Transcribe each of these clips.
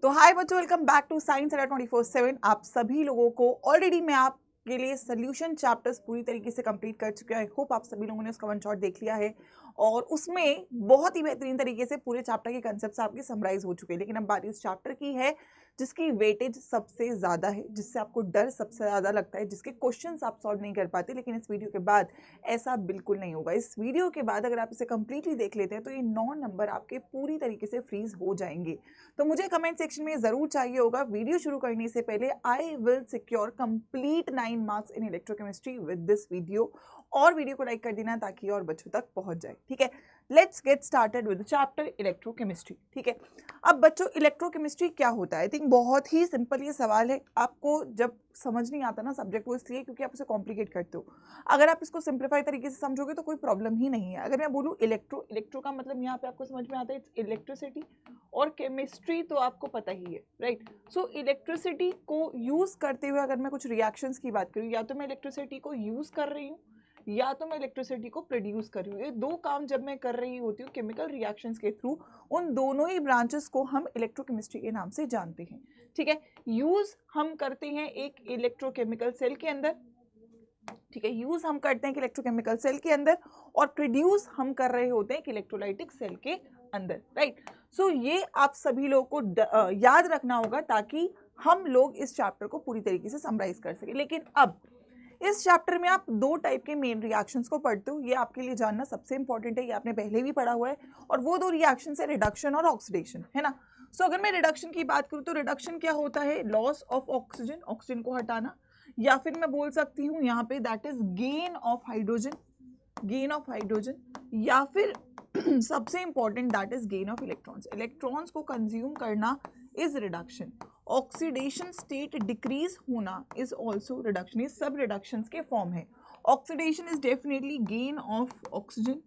तो हाय बच्चों, welcome back to science अड्डा 24/7। आप सभी लोगों को ऑलरेडी मैं आपके लिए सोल्यूशन चैप्टर्स पूरी तरीके से कंप्लीट कर चुके हैं। आई होप आप सभी लोगों ने उसका वन शॉट देख लिया है और उसमें बहुत ही बेहतरीन तरीके से पूरे चैप्टर के कंसेप्ट्स आपके समराइज हो चुके हैं। लेकिन अब बारी उस चैप्टर की है जिसकी वेटेज सबसे ज़्यादा है, जिससे आपको डर सबसे ज़्यादा लगता है, जिसके क्वेश्चंस आप सॉल्व नहीं कर पाते। लेकिन इस वीडियो के बाद ऐसा बिल्कुल नहीं होगा। इस वीडियो के बाद अगर आप इसे कंप्लीटली देख लेते हैं तो ये 9 नंबर आपके पूरी तरीके से फ्रीज हो जाएंगे। तो मुझे कमेंट सेक्शन में ज़रूर चाहिए होगा, वीडियो शुरू करने से पहले I will secure complete 9 marks in electrochemistry with this video, और वीडियो को लाइक कर देना ताकि और बच्चों तक पहुंच जाए। ठीक है, let's get started with chapter electrochemistry. ठीक है, अब बच्चों इलेक्ट्रोकेमिस्ट्री क्या होता है? आई थिंक बहुत ही सिंपल ये सवाल है। आपको जब समझ नहीं आता ना सब्जेक्ट, वो इसलिए क्योंकि आप उसे कॉम्प्लिकेट करते हो। अगर आप इसको सिंप्लीफाई तरीके से समझोगे तो कोई प्रॉब्लम ही नहीं है। अगर मैं बोलूँ इलेक्ट्रो का मतलब यहाँ पे आपको समझ में आता है इट्स इलेक्ट्रिसिटी, और केमिस्ट्री तो आपको पता ही है, राइट। सो इलेक्ट्रिसिटी को यूज करते हुए अगर मैं कुछ रिएक्शंस की बात करूँ, या तो मैं इलेक्ट्रिसिटी को यूज कर रही हूँ या तो मैं इलेक्ट्रिसिटी को प्रोड्यूस कर रही हूँ। ये दो काम जब मैं कर रही होती हूँ केमिकल रिएक्शंस के थ्रू, उन दोनों ही ब्रांचेस को हम इलेक्ट्रोकेमिस्ट्री के नाम से जानते हैं। ठीक है, यूज हम करते हैं एक इलेक्ट्रोकेमिकल सेल के अंदर। ठीक है, यूज हम करते हैं कि इलेक्ट्रोकेमिकल सेल के अंदर, और प्रोड्यूस हम कर रहे होते हैं कि इलेक्ट्रोलाइटिक सेल के अंदर, राइट। सो ये आप सभी लोगों को याद रखना होगा ताकि हम लोग इस चैप्टर को पूरी तरीके से समराइज कर सके। लेकिन अब इस चैप्टर में आप दो टाइप के मेन रिएक्शंस को पढ़ते हो, ये आपके लिए जानना सबसे इंपॉर्टेंट है। ये आपने पहले भी पढ़ा हुआ है, और वो दो रिएक्शन है रिडक्शन और ऑक्सीडेशन, है ना। सो अगर मैं रिडक्शन की बात करूँ तो रिडक्शन क्या होता है? लॉस ऑफ ऑक्सीजन, ऑक्सीजन को हटाना, या फिर मैं बोल सकती हूँ यहाँ पे that is gain of hydrogen, gain of hydrogen, या फिर सबसे important that is gain of electrons, electrons को कंज्यूम करना is reduction. Oxidation state decrease होना इज ऑल्सो रिडक्शन। ये सब रिडक्शंस के फॉर्म है। Oxidation is definitely gain of oxygen,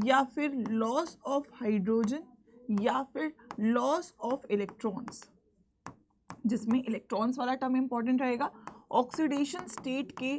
या फिर लॉस ऑफ हाइड्रोजन, या फिर लॉस ऑफ इलेक्ट्रॉन्स, जिसमें इलेक्ट्रॉन्स वाला टर्म इंपॉर्टेंट रहेगा। ऑक्सीडेशन स्टेट के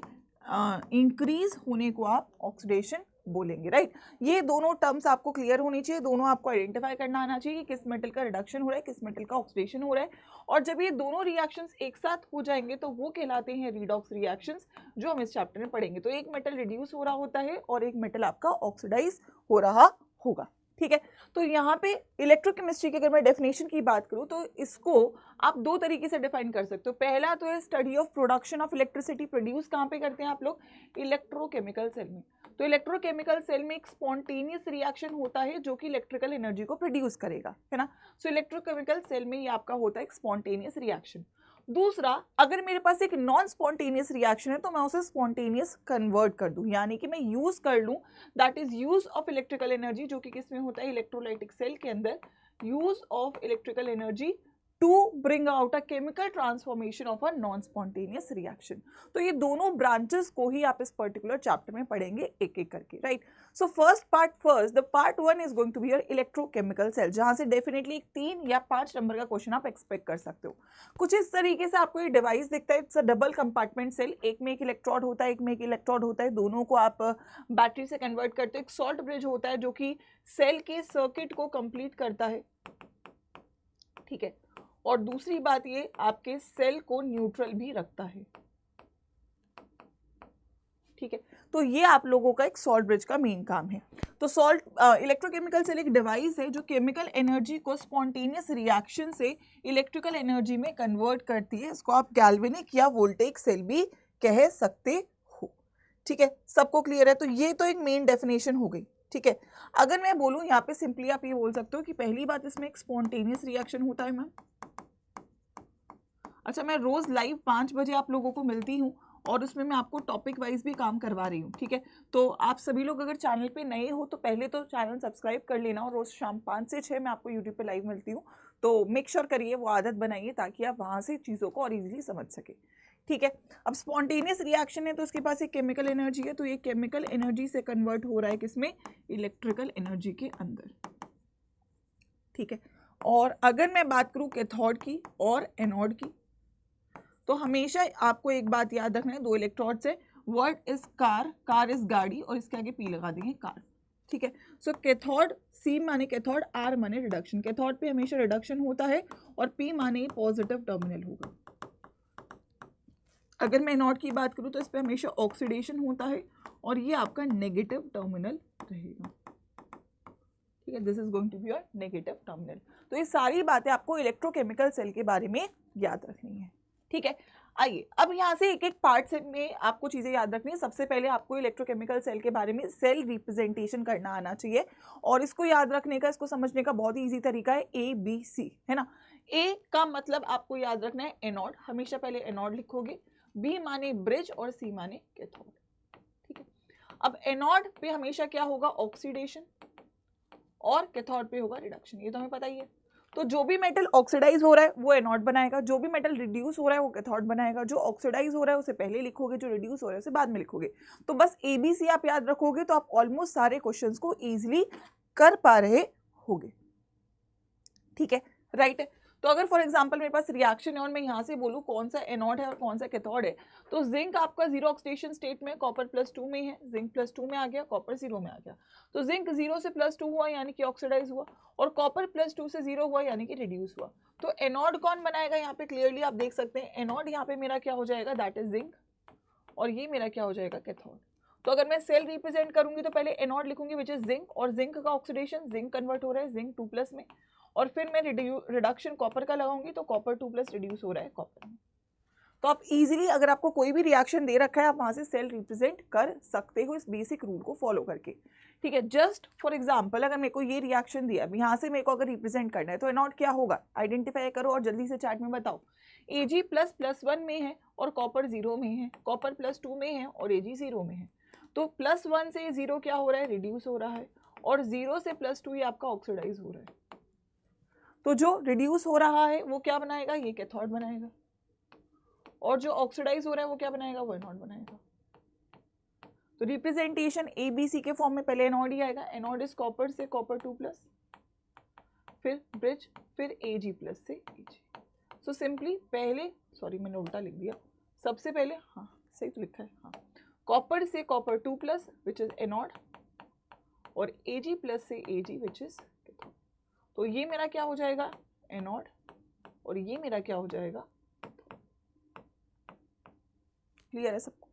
इंक्रीज होने को आप ऑक्सीडेशन बोलेंगे, राइट। ये दोनों टर्म्स आपको क्लियर होनी चाहिए, दोनों आपको आइडेंटिफाई करना आना चाहिए कि किस मेटल का रिडक्शन हो रहा है, किस मेटल का ऑक्सीडेशन हो रहा है। और जब ये दोनों रिएक्शंस एक साथ हो जाएंगे तो वो कहलाते हैं रिडॉक्स रिएक्शंस, जो हम इस चैप्टर में पढ़ेंगे। तो एक मेटल रिड्यूस हो रहा होता है और एक मेटल आपका ऑक्सीडाइज हो रहा होगा। ठीक है, तो यहाँ पे इलेक्ट्रोकेमिस्ट्री की अगर मैं डेफिनेशन की बात करूँ तो इसको आप दो तरीके से डिफाइन कर सकते हो। पहला तो है study of production of electricity. Produce कहाँ पे करते हैं आप लोग? इलेक्ट्रोकेमिकल सेल में। तो इलेक्ट्रोकेमिकल सेल में एक स्पॉन्टेनियस रिएक्शन होता है जो कि इलेक्ट्रिकल एनर्जी को प्रोड्यूस करेगा, है ना। सो इलेक्ट्रोकेमिकल सेल में ये आपका होता है एक स्पॉन्टेनियस रिएक्शन। दूसरा, अगर मेरे पास एक नॉन स्पॉन्टेनियस रिएक्शन है तो मैं उसे स्पॉन्टेनियस कन्वर्ट कर दूं, यानी कि मैं यूज कर लूं that is use of electrical energy, जो कि किस में होता है? इलेक्ट्रोलाइटिक सेल के अंदर। Use of electrical energy to bring out a chemical transformation of a non spontaneous reaction. तो ये दोनों ब्रांचेस को ही आप इस पर्टिकुलर चैप्टर में पढ़ेंगे एक एक करके, right. So the part 1 is going to be your electrochemical cell, जहां से डेफिनेटली 3 या 5 नंबर का क्वेश्चन आप एक्सपेक्ट कर सकते हो। कुछ इस तरीके से आपको ये डिवाइस दिखता है। It's a double compartment cell, एक में एक इलेक्ट्रोड होता है, एक में एक इलेक्ट्रोड होता है, दोनों को आप बैटरी से कन्वर्ट करते हो। एक सॉल्ट ब्रिज होता है जो कि सेल के सर्किट को कंप्लीट करता है, ठीक है। और दूसरी बात ये आपके सेल को न्यूट्रल भी रखता है, ठीक है। तो ये आप लोगों का एक सॉल्ट ब्रिज का मेन काम है। तो इलेक्ट्रोकेमिकल सेल एक डिवाइस है जो केमिकल एनर्जी को स्पॉन्टेनियस रिएक्शन से इलेक्ट्रिकल एनर्जी में कन्वर्ट करती है। इसको आप गैल्वेनिक या वोल्टेइक सेल भी कह सकते हो, ठीक है। सबको क्लियर है? तो ये तो एक मेन डेफिनेशन हो गई, ठीक है। अगर मैं बोलूँ यहाँ पे सिंपली आप ये बोल सकते हो कि पहली बात इसमें एक स्पॉन्टेनियस रिएक्शन होता है मैम। अच्छा, मैं रोज लाइव 5 बजे आप लोगों को मिलती हूँ और उसमें मैं आपको टॉपिक वाइज भी काम करवा रही हूँ, ठीक है। तो आप सभी लोग अगर चैनल पे नए हो तो पहले तो चैनल सब्सक्राइब कर लेना, और रोज शाम 5 से 6 मैं आपको यूट्यूब पे लाइव मिलती हूँ। तो मेक श्योर करिए, वो आदत बनाइए ताकि आप वहाँ से चीज़ों को और ईजिली समझ सके, ठीक है। अब स्पॉन्टेनियस रिएक्शन है तो उसके पास एक केमिकल एनर्जी है, तो ये केमिकल एनर्जी से कन्वर्ट हो रहा है किसमें? इलेक्ट्रिकल एनर्जी के अंदर, ठीक है। और अगर मैं बात करूँ कैथोड की और एनोड की, तो हमेशा आपको एक बात याद रखना है, दो इलेक्ट्रोड्स है, word is car, car is गाड़ी, और इसके आगे पी लगा देंगे कार। ठीक है। सो कैथोड सी माने कैथोड, आर माने रिडक्शन। कैथोड पे हमेशा रिडक्शन होता है और पी माने पॉजिटिव टर्मिनल होगा। अगर मैं एनोड की बात करूं तो इस पे हमेशा ऑक्सीडेशन होता है और ये आपका नेगेटिव टर्मिनल रहेगा। ठीक है, this is going to be your negative terminal. तो ये सारी बातें आपको इलेक्ट्रोकेमिकल सेल के बारे में याद रखनी है। ठीक है, आइए अब यहाँ से एक एक पार्ट से में आपको चीजें याद रखनी है। सबसे पहले आपको इलेक्ट्रोकेमिकल सेल के बारे में सेल रिप्रेजेंटेशन करना आना चाहिए और इसको याद रखने का, इसको समझने का बहुत ही ईजी तरीका है ABC, है ना। ए का मतलब आपको याद रखना है एनोड, हमेशा पहले एनोड लिखोगे। बी माने ब्रिज और सी माने कैथोड। ठीक है, अब एनोड पे हमेशा क्या होगा, ऑक्सीडेशन, और कैथोड पे होगा रिडक्शन, ये तो हमें पता ही है। तो जो भी मेटल ऑक्सीडाइज हो रहा है वो एनोड बनाएगा, जो भी मेटल रिड्यूस हो रहा है वो कैथोड बनाएगा। जो ऑक्सीडाइज हो रहा है उसे पहले लिखोगे, जो रिड्यूस हो रहा है उसे बाद में लिखोगे। तो बस ABC आप याद रखोगे तो आप ऑलमोस्ट सारे क्वेश्चंस को इजीली कर पा रहे होगे। ठीक है, राइट है। तो अगर फॉर एग्जांपल मेरे पास रिएक्शन है और मैं यहाँ से बोलूँ कौन सा एनोड है और कौन सा कैथोड है, तो जिंक आपका जीरो ऑक्सीडेशन स्टेट में, कॉपर +2 में है, जिंक +2 में आ गया, कॉपर 0 में आ गया। तो जिंक 0 से +2 हुआ यानी कि ऑक्सीडाइज हुआ, और कॉपर +2 से 0 हुआ यानी कि रिड्यूस हुआ। तो एनोड कौन बनाएगा, यहाँ पे क्लियरली आप देख सकते हैं एनोड यहाँ पे मेरा क्या हो जाएगा, दैट इज जिंक, और ये मेरा क्या हो जाएगा, कैथोड। तो अगर मैं सेल रिप्रेजेंट करूंगी तो पहले एनोड लिखूंगी विच इज जिंक, और जिंक का ऑक्सीडेशन, जिंक कन्वर्ट हो रहा है जिंक 2+ में, और फिर मैं रिडक्शन कॉपर का लगाऊंगी तो कॉपर 2+ रिड्यूस हो रहा है कॉपर में। तो आप इजीली अगर आपको कोई भी रिएक्शन दे रखा है आप वहां से सेल रिप्रेजेंट कर सकते हो इस बेसिक रूल को फॉलो करके। ठीक है, जस्ट फॉर एग्जांपल अगर मेरे को ये रिएक्शन दिया, अब यहाँ से मेरे को अगर रिप्रेजेंट करना है तो एनोड क्या होगा, आइडेंटिफाई करो और जल्दी से चार्ट में बताओ। Ag ++1 में है और कॉपर 0 में है, कॉपर +2 में है और Ag 0 में है। तो +1 से 0 क्या हो रहा है, रिड्यूस हो रहा है, और 0 से +2 ये आपका ऑक्सीडाइज हो रहा है। तो जो रिड्यूस हो रहा है वो क्या बनाएगा, ये कैथोड बनाएगा, और जो ऑक्सीडाइज हो रहा है वो क्या बनाएगा, वो एनोड बनाएगा। तो रिप्रेजेंटेशन ABC के फॉर्म में पहले एनोड ही आएगा। एनोड इज कॉपर से कॉपर 2+, फिर ब्रिज, फिर Ag+ से Ag। सो सिंपली पहले, सॉरी मैंने उल्टा लिख दिया, सबसे पहले, हाँ सही तो लिखा है, हाँ, कॉपर से कॉपर 2+ विच इज एनोड, और Ag+ से Ag विच इज कैथोड। तो ये मेरा क्या हो जाएगा, एनोड, और ये मेरा क्या हो जाएगा, क्लियर है सबको।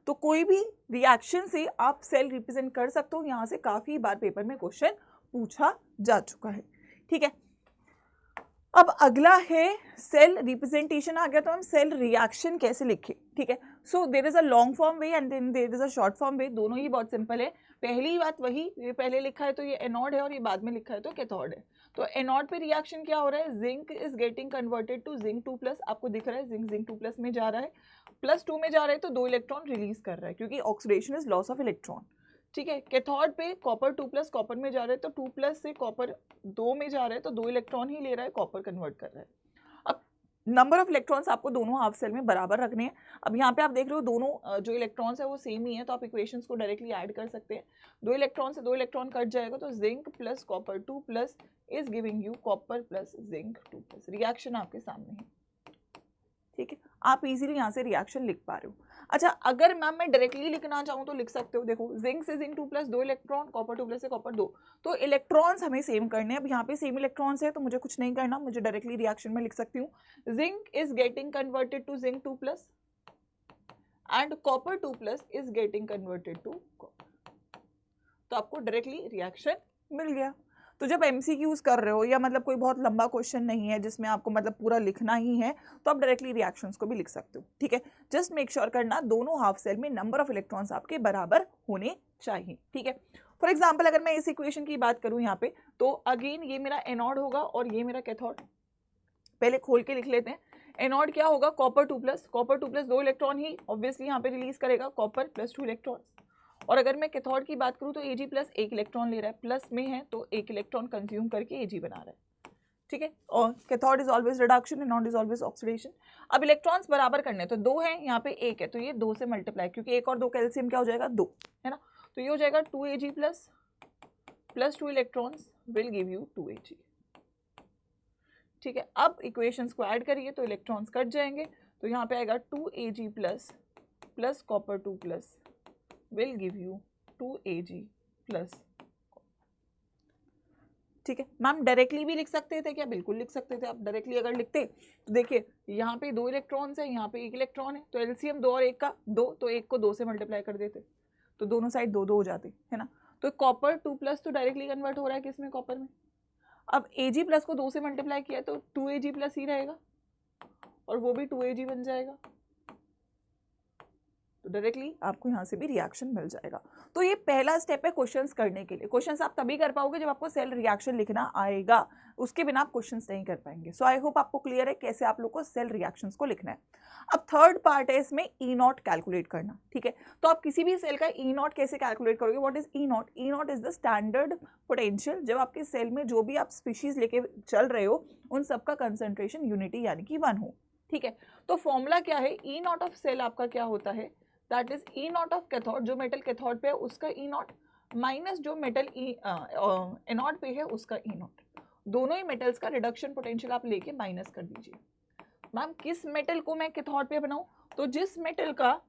तो कोई भी रिएक्शन से आप सेल रिप्रेजेंट कर सकते हो, यहाँ से काफी बार पेपर में क्वेश्चन पूछा जा चुका है। ठीक है, अब अगला है सेल रिप्रेजेंटेशन आ गया, तो हम सेल रिएक्शन कैसे लिखें। ठीक है, so there is a long form way and then there is a short form way, दोनों ही बहुत सिंपल है। पहली बात वही, ये पहले लिखा है तो ये एनोड है और ये बाद में लिखा है तो कैथोड है। तो एनोड पे रिएक्शन क्या हो रहा है, zinc is getting converted to zinc 2+, आपको दिख रहा है जिंक 2+ में जा रहा है, +2 में जा रहा है तो 2 इलेक्ट्रॉन रिलीज कर रहा है क्योंकि oxidation is loss of electron. ठीक है, कैथोड पे कॉपर 2+ कॉपर में जा रहा है तो 2+ से कॉपर 2 में जा रहा है तो 2 इलेक्ट्रॉन ही ले रहा है, कॉपर कन्वर्ट कर रहा है। अब नंबर ऑफ इलेक्ट्रॉन्स आपको दोनों हाफ सेल में बराबर रखने हैं। अब यहाँ पे आप देख रहे हो दोनों जो इलेक्ट्रॉन्स है वो सेम ही है, तो आप इक्वेशंस को डायरेक्टली ऐड कर सकते हैं। 2 इलेक्ट्रॉन से 2 इलेक्ट्रॉन कट जाएगा तो zinc + copper 2+ is giving you copper + zinc 2+। Reaction आपके सामने है। ठीक है, आप इजीली यहाँ से रिएक्शन लिख पा रहे हो। अच्छा, अगर मैम मैं डायरेक्टली लिखना चाहूँ तो लिख सकते हो, देखो जिंक से जिंक 2+, 2 इलेक्ट्रॉन, कॉपर 2+ से कॉपर 2, तो इलेक्ट्रॉन्स हमें सेम करने हैं। अब यहाँ पे सेम इलेक्ट्रॉन्स है तो मुझे कुछ नहीं करना, मुझे डायरेक्टली रिएक्शन में लिख सकती हूँ zinc is getting converted to zinc 2+ and copper 2+ is getting converted to copper. तो आपको डायरेक्टली रिएक्शन मिल गया। तो जब MCQs कर रहे हो या मतलब कोई बहुत लंबा क्वेश्चन नहीं है जिसमें आपको मतलब पूरा लिखना ही है, तो आप डायरेक्टली रिएक्शंस को भी लिख सकते हो। ठीक है, जस्ट मेक श्योर करना दोनों हाफ सेल में नंबर ऑफ इलेक्ट्रॉन्स आपके बराबर होने चाहिए। ठीक है, फॉर एग्जाम्पल अगर मैं इस इक्वेशन की बात करूं यहाँ पे, तो अगेन ये मेरा एनोड होगा और ये मेरा कैथोड। पहले खोल के लिख लेते हैं। एनोड क्या होगा, कॉपर 2+, कॉपर 2+ 2 इलेक्ट्रॉन ही ऑब्वियसली यहाँ पे रिलीज करेगा, कॉपर +2 इलेक्ट्रॉन। और अगर मैं कैथोड की बात करूं तो Ag+ 1 इलेक्ट्रॉन ले रहा है, प्लस में है तो 1 इलेक्ट्रॉन कंज्यूम करके Ag बना रहा है। ठीक है, और cathode is always reduction, anode is always oxidation. अब इलेक्ट्रॉन्स बराबर करने, तो 2 है यहाँ पे 1 है तो ये 2 से मल्टीप्लाई, क्योंकि 1 और 2 कैल्शियम क्या हो जाएगा, 2 है ना। तो ये हो जाएगा 2Ag+ plus 2 electrons will give you 2Ag। ठीक है, अब इक्वेशंस को ऐड करिए तो इलेक्ट्रॉन्स कट जाएंगे, तो यहाँ पे आएगा 2Ag+ plus copper 2+ will give you 2Ag+ ठीक है मैम, डायरेक्टली भी लिख सकते थे क्या? बिल्कुल लिख सकते थे। आप डायरेक्टली अगर लिखते तो देखिए यहाँ पे 2 इलेक्ट्रॉन्स है, यहाँ पे 1 इलेक्ट्रॉन है, तो एलसीएम 2 और 1 का 2, तो 1 को 2 से मल्टीप्लाई कर देते तो दोनों साइड 2 2 हो जाते, है ना। तो कॉपर 2+ तो डायरेक्टली कन्वर्ट हो रहा है किसमें? कॉपर में। अब Ag+ को 2 से मल्टीप्लाई किया तो 2Ag+ ही रहेगा और वो भी 2Ag बन जाएगा, तो डायरेक्टली आपको यहाँ से भी रिएक्शन मिल जाएगा। तो ये पहला स्टेप है क्वेश्चंस करने के लिए। क्वेश्चंस आप तभी कर पाओगे जब आपको सेल रिएक्शन लिखना आएगा, उसके बिना आप क्वेश्चंस नहीं कर पाएंगे। सो आई होप आपको क्लियर है कैसे आप लोग को सेल रिएक्शंस को लिखना है। अब थर्ड पार्ट है इसमें E0 कैलकुलेट करना, ठीक है। तो आप किसी भी सेल का E0 कैसे कैलकुलेट करोगे? What is E0? E0 is the standard potential जब आपके सेल में जो भी आप स्पीशीज लेके चल रहे हो उन सबका कंसेंट्रेशन यूनिटी यानी कि 1 हो, ठीक है। तो फॉर्मूला क्या है? E0 ऑफ सेल आपका क्या होता है? That is E0 of cathode, जो मेटल कैथोड पे है उसका E0 माइनस जो मेटल एनोड पे है उसका E0। दोनों ही मेटल्स का रिडक्शन पोटेंशियल आप लेके माइनस कर दीजिए। मैम किस मेटल को मैं कैथोड पे बनाऊं? तो जिस मेटल का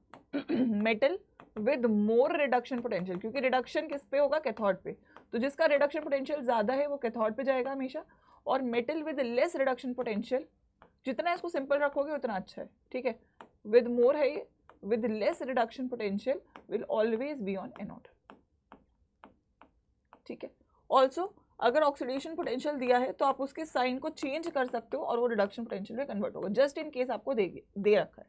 metal with more reduction potential, क्योंकि रिडक्शन किस पे होगा? कैथोड पे, तो जिसका रिडक्शन पोटेंशियल ज्यादा है वो कैथोड पे जाएगा हमेशा। और metal with less reduction potential, जितना इसको सिंपल रखोगे उतना अच्छा है, ठीक है। विद मोर है ये, with less reduction potential will always be on anode, ठीक है। ऑल्सो अगर ऑक्सीडेशन पोटेंशियल दिया है तो आप उसके साइन को चेंज कर सकते हो और वो रिडक्शन पोटेंशियल में कन्वर्ट होगा, जस्ट इन केस आपको दे रखा है,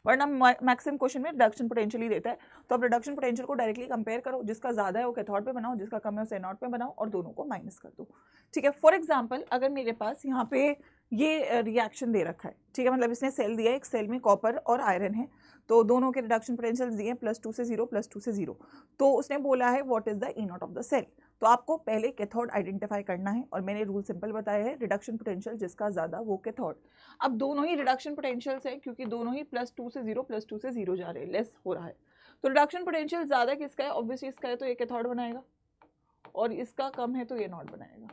वरना मैक्सिमम क्वेश्चन में रिडक्शन पोटेंशियल ही देता है। तो आप रिडक्शन पोटेंशियल को डायरेक्टली कंपेयर करो, जिसका ज्यादा है वो कैथोड पे बनाओ, जिसका कम है उसे एनोड पे बनाओ और दोनों को माइनस कर दो, ठीक है। फॉर एग्जाम्पल अगर मेरे पास यहाँ पे ये रिएक्शन दे रखा है, ठीक है, मतलब इसने सेल दिया है, एक सेल में कॉपर और आयरन है, तो दोनों के रिडक्शन पोटेंशियल दिए +2 से 0 +2 से 0। तो उसने बोला है what is the E0 of the cell. तो आपको पहले कैथोड आइडेंटिफाई करना है और मैंने रूल सिंपल बताया है, रिडक्शन पोटेंशियल जिसका ज्यादा वो कैथोड। अब दोनों ही रिडक्शन पोटेंशियल्स है क्योंकि दोनों ही +2 से 0 +2 से 0 जा रहे हैं, लेस हो रहा है। तो रिडक्शन पोटेंशियल ज्यादा किसका है? ऑब्वियसली इसका है, तो ये कैथोड बनाएगा, और इसका कम है तो ये नॉट बनाएगा।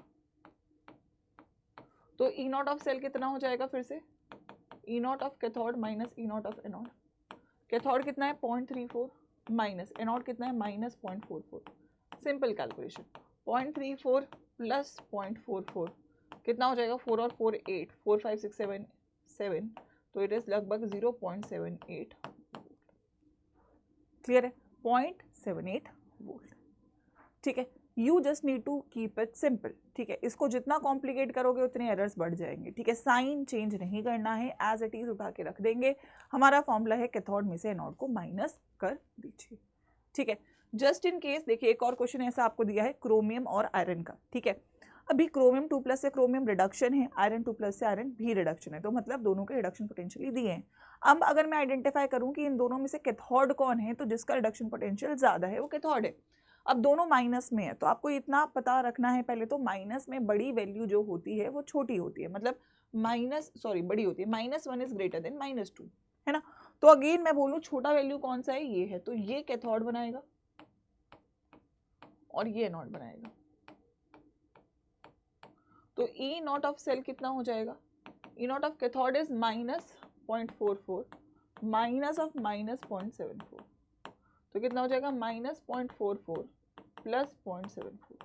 तो E0 ऑफ सेल कितना हो जाएगा? फिर से E0 of cathode minus E0 of anode. Cathode कितना है? 0.34 माइनस एनोड कितना है? -0.44। सिंपल कैलकुलेशन, 0.34 प्लस 0.44 कितना हो जाएगा? 4 और 4 8, 4 5 6 7 7, तो इट इज लगभग 0.78। क्लियर है? 0.78 वोल्ट, ठीक है। You just need to keep it simple, ठीक है। इसको जितना कॉम्प्लिकेट करोगे उतने एरर्स बढ़ जाएंगे, ठीक है। साइन चेंज नहीं करना है, एज इट इज उठा के रख देंगे। हमारा फॉर्मूला है कैथोड में से एनोड को माइनस कर दीजिए, ठीक है। जस्ट इन केस देखिए एक और क्वेश्चन ऐसा आपको दिया है क्रोमियम और आयरन का, ठीक है। अभी क्रोमियम 2+ से क्रोमियम रिडक्शन है, आयरन 2+ से आयरन भी रिडक्शन है, तो मतलब दोनों के रिडक्शन पोटेंशियल दिए हैं। अब अगर मैं आइडेंटिफाई करूं कि इन दोनों में से कैथोड कौन है, तो जिसका रिडक्शन पोटेंशियल ज्यादा है वो कैथोड है। अब दोनों माइनस में है, तो आपको इतना पता रखना है पहले तो, माइनस में बड़ी वैल्यू जो होती है वो छोटी होती है, मतलब बड़ी होती है, -1 इज ग्रेटर देन -2, है ना। तो अगेन मैं बोलूं छोटा वैल्यू कौन सा है? ये है, तो ये कैथोड बनाएगा और ये एनोड बनाएगा। तो E0 ऑफ सेल कितना हो जाएगा? E0 of cathode is -0.44 minus of -0.74, तो कितना हो जाएगा? -0.44 प्लस 0.74,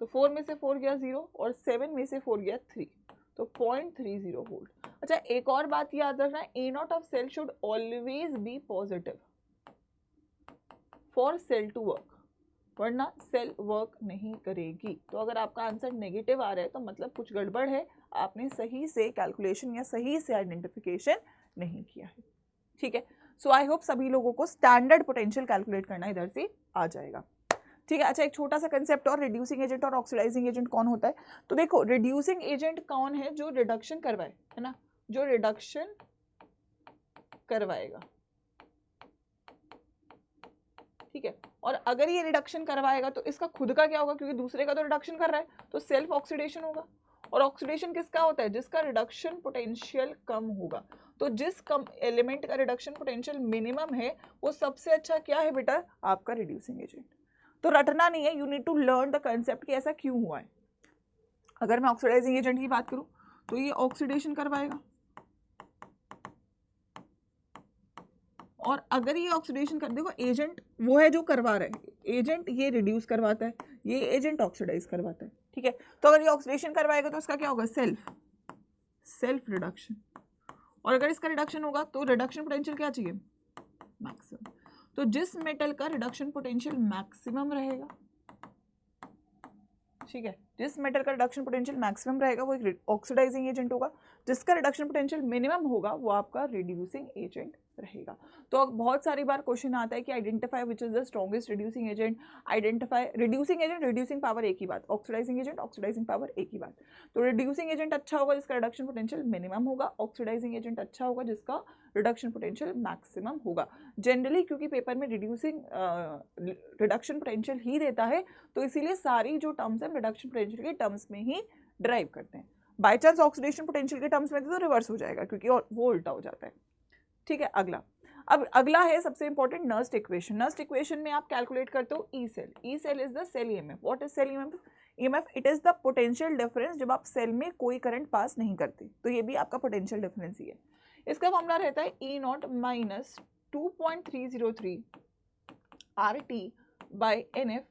तो 4 में से 4 गया 0 और 7 में से 4 गया 3, तो 0.30 वोल्ट। अच्छा एक और बात याद रखना, E0 of cell should always be positive for cell to work, वरना सेल वर्क नहीं करेगी। तो अगर आपका आंसर नेगेटिव आ रहा है तो मतलब कुछ गड़बड़ है, आपने सही से कैलकुलेशन या सही से आइडेंटिफिकेशन नहीं किया है, ठीक है। सो आई होप सभी लोगों को स्टैंडर्ड पोटेंशियल कैलकुलेट करना इधर से आ जाएगा, ठीक है। अच्छा एक छोटा सा कंसेप्ट और, रिड्यूसिंग एजेंट और ऑक्सीडाइजिंग एजेंट कौन होता है? तो देखो रिड्यूसिंग एजेंट कौन है? जो रिडक्शन करवाए, है ना, जो रिडक्शन करवाएगा, ठीक है। और अगर ये रिडक्शन करवाएगा तो इसका खुद का क्या होगा? क्योंकि दूसरे का तो रिडक्शन कर रहा है, तो सेल्फ ऑक्सीडेशन होगा। और ऑक्सीडेशन किसका होता है? जिसका रिडक्शन पोटेंशियल कम होगा। तो जिस कम एलिमेंट का रिडक्शन पोटेंशियल मिनिमम है वो सबसे अच्छा क्या है बेटा? आपका रिड्यूसिंग एजेंट। तो रटना नहीं है, you need to learn the concept कि ऐसा क्यों हुआ है। अगर मैं ऑक्सीडाइजिंग एजेंट की बात करूं तो ये ऑक्सीडेशन करवाएगा, और अगर ये ऑक्सीडेशन कर, देखो एजेंट वो है जो करवा रहा है, एजेंट ये रिड्यूस करवाता है, ये एजेंट ऑक्सीडाइज करवाता है, ठीक है। तो अगर ये ऑक्सीडेशन करवाएगा तो इसका क्या होगा, सेल्फ रिडक्शन, और अगर इसका रिडक्शन होगा तो रिडक्शन पोटेंशियल क्या चाहिए, मैक्सिमम। तो जिस मेटल का रिडक्शन पोटेंशियल मैक्सिमम रहेगा, ठीक है, जिस मेटल का रिडक्शन पोटेंशियल मैक्सिमम रहेगा वो एक ऑक्सीडाइजिंग एजेंट होगा, जिसका रिडक्शन पोटेंशियल मिनिमम होगा वो आपका रिड्यूसिंग एजेंट रहेगा। तो बहुत सारी बार क्वेश्चन आता है कि identify which is the strongest reducing agent, identify reducing agent, reducing power एक ही बात, ऑक्सीडाइजिंग एजेंट, ऑक्सीडाइजिंग पावर एक ही बात। तो रिड्यूसिंग एजेंट अच्छा होगा जिसका रिडक्शन पोटेंशियल मिनिमम होगा, ऑक्सीडाइजिंग एजेंट अच्छा होगा जिसका रिडक्शन पोटेंशियल मैक्सिमम होगा। जनरली क्योंकि पेपर में रिडक्शन पोटेंशियल ही देता है तो इसीलिए सारी जो टर्म्स है रिडक्शन पोटेंशियल के टर्म्स में ही ड्राइव करते हैं। बाय चांस ऑक्सीडेशन पोटेंशियल के टर्म्स में तो रिवर्स हो जाएगा क्योंकि वो उल्टा हो जाता है। ठीक है, अगला, अब अगला है सबसे important Nernst equation. Nernst equation में आप कैलकुलेट करते हो E cell. E cell is the cell EMF. What is cell EMF? EMF it is the potential difference जब आप सेल में कोई करंट पास नहीं करते, तो ये भी आपका पोटेंशियल डिफरेंस ही है। इसका फॉर्मूला रहता है E nought minus 2.303 RT by NF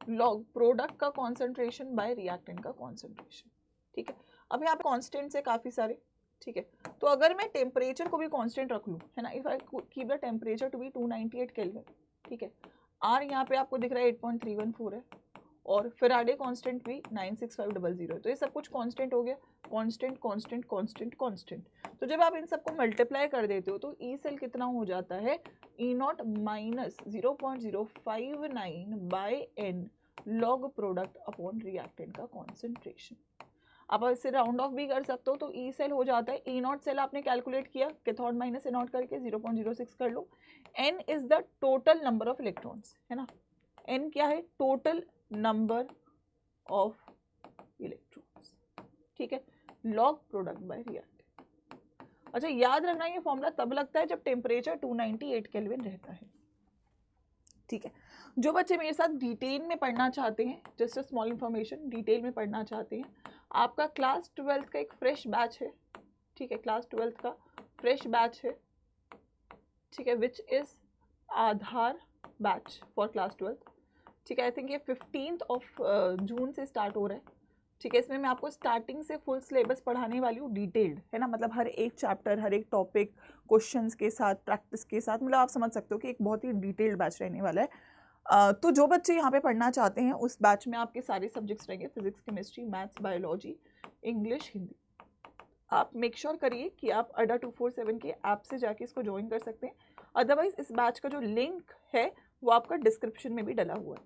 log product का कॉन्सेंट्रेशन बाय रिएक्टेंट का कॉन्सेंट्रेशन। ठीक है, अब यहाँ पे कॉन्स्टेंट्स है काफी सारे। ठीक है, तो अगर मैं टेम्परेचर को भी कांस्टेंट रख लूँ, है ना, if I keep the temperature to be 298 kelvin, ठीक है, आर यहाँ पे आपको दिख रहा है 8.314 है, और फैराडे कांस्टेंट भी 96500 है। तो ये सब कुछ कांस्टेंट हो गया, कांस्टेंट कांस्टेंट कांस्टेंट कांस्टेंट। तो जब आप इन सबको मल्टीप्लाई कर देते हो तो ई सेल कितना हो जाता है, E nought minus 0.059 by n log product upon reactant का कॉन्सेंट्रेशन। आप इसे राउंड ऑफ भी कर सकते हो, तो ई सेल हो जाता है, ई नॉट सेल आपने कैलकुलेट किया कैथोड माइनस ए नॉट करके 0.06 कर लो। N is the total number of electrons, है ना, एन क्या है, टोटल नंबर ऑफ इलेक्ट्रॉन्स। ठीक है, लॉग प्रोडक्ट बाय रिएक्टेंट। अच्छा, याद रखना ये फॉर्मूला तब लगता है जब टेम्परेचर 298 केल्विन रहता है। ठीक है, जो बच्चे मेरे साथ डिटेल में पढ़ना चाहते हैं, जस्ट स्मॉल इन्फॉर्मेशन, डिटेल में पढ़ना चाहते हैं, आपका क्लास 12th का एक फ्रेश बैच है। ठीक है, क्लास 12th का फ्रेश बैच है। ठीक है, which is Aadhaar batch for class 12th। ठीक है, आई थिंक ये 15 जून से स्टार्ट हो रहा है। ठीक है, इसमें मैं आपको स्टार्टिंग से फुल सिलेबस पढ़ाने वाली हूँ, डिटेल्ड, है ना, मतलब हर एक चैप्टर, हर एक टॉपिक, क्वेश्चंस के साथ, प्रैक्टिस के साथ, मतलब आप समझ सकते हो कि एक बहुत ही डिटेल्ड बैच रहने वाला है। तो जो बच्चे यहाँ पे पढ़ना चाहते हैं उस बैच में आपके सारे सब्जेक्ट्स रहेंगे, physics, chemistry, maths, biology, English, Hindi. आप मेक श्योर करिए कि आप अड्डा 247 के ऐप से जाके इसको ज्वाइन कर सकते हैं। अदरवाइज इस बैच का जो लिंक है वो आपका डिस्क्रिप्शन में भी डला हुआ है।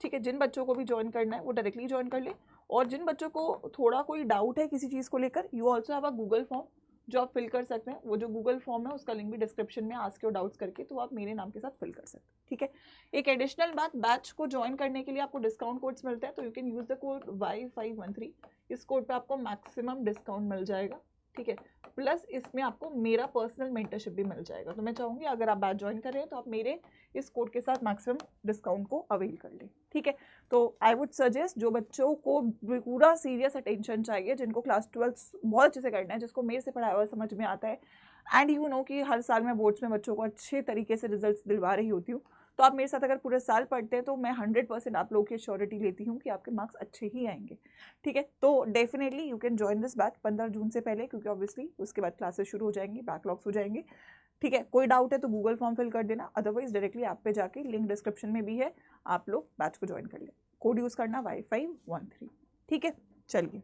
ठीक है, जिन बच्चों को भी ज्वाइन करना है वो डायरेक्टली ज्वाइन कर ले, और जिन बच्चों को थोड़ा कोई डाउट है किसी चीज़ को लेकर, you also have a Google form जो आप फिल कर सकते हैं। वो जो गूगल फॉर्म है उसका लिंक भी डिस्क्रिप्शन में, आस्क योर डाउट्स करके तो आप मेरे नाम के साथ फिल कर सकते हैं। ठीक है, एक एडिशनल बात, बैच को ज्वाइन करने के लिए आपको डिस्काउंट कोड्स मिलते हैं, तो you can use the code Y513। इस कोड पे आपको मैक्सिमम डिस्काउंट मिल जाएगा। ठीक है, प्लस इसमें आपको मेरा पर्सनल मेंटरशिप भी मिल जाएगा। तो मैं चाहूँगी अगर आप बैच ज्वाइन कर रहे हैं तो आप मेरे इस कोड के साथ मैक्सिमम डिस्काउंट को अवेल कर लें। ठीक है, तो आई वुड सजेस्ट जो बच्चों को पूरा सीरियस अटेंशन चाहिए, जिनको क्लास 12 बहुत अच्छे से करना है, जिसको मेरे से पढ़ाया हुआ समझ में आता है, एंड यू नो कि हर साल मैं बोर्ड्स में बच्चों को अच्छे तरीके से रिजल्ट्स दिलवा रही होती हूँ, तो आप मेरे साथ अगर पूरे साल पढ़ते हैं तो मैं 100% आप लोगों की श्योरिटी लेती हूँ कि आपके मार्क्स अच्छे ही आएंगे। ठीक है, तो definitely you can join this batch 15 जून से पहले, क्योंकि ऑब्वियसली उसके बाद क्लासेस शुरू हो जाएंगी, बैकलॉग्स हो जाएंगे। ठीक है, कोई डाउट है तो गूगल फॉर्म फिल कर देना, अदरवाइज डायरेक्टली ऐप पे जाके लिंक डिस्क्रिप्शन में भी है, आप लोग बैच को ज्वाइन कर लें। कोड यूज़ करना Y513। ठीक है, चलिए।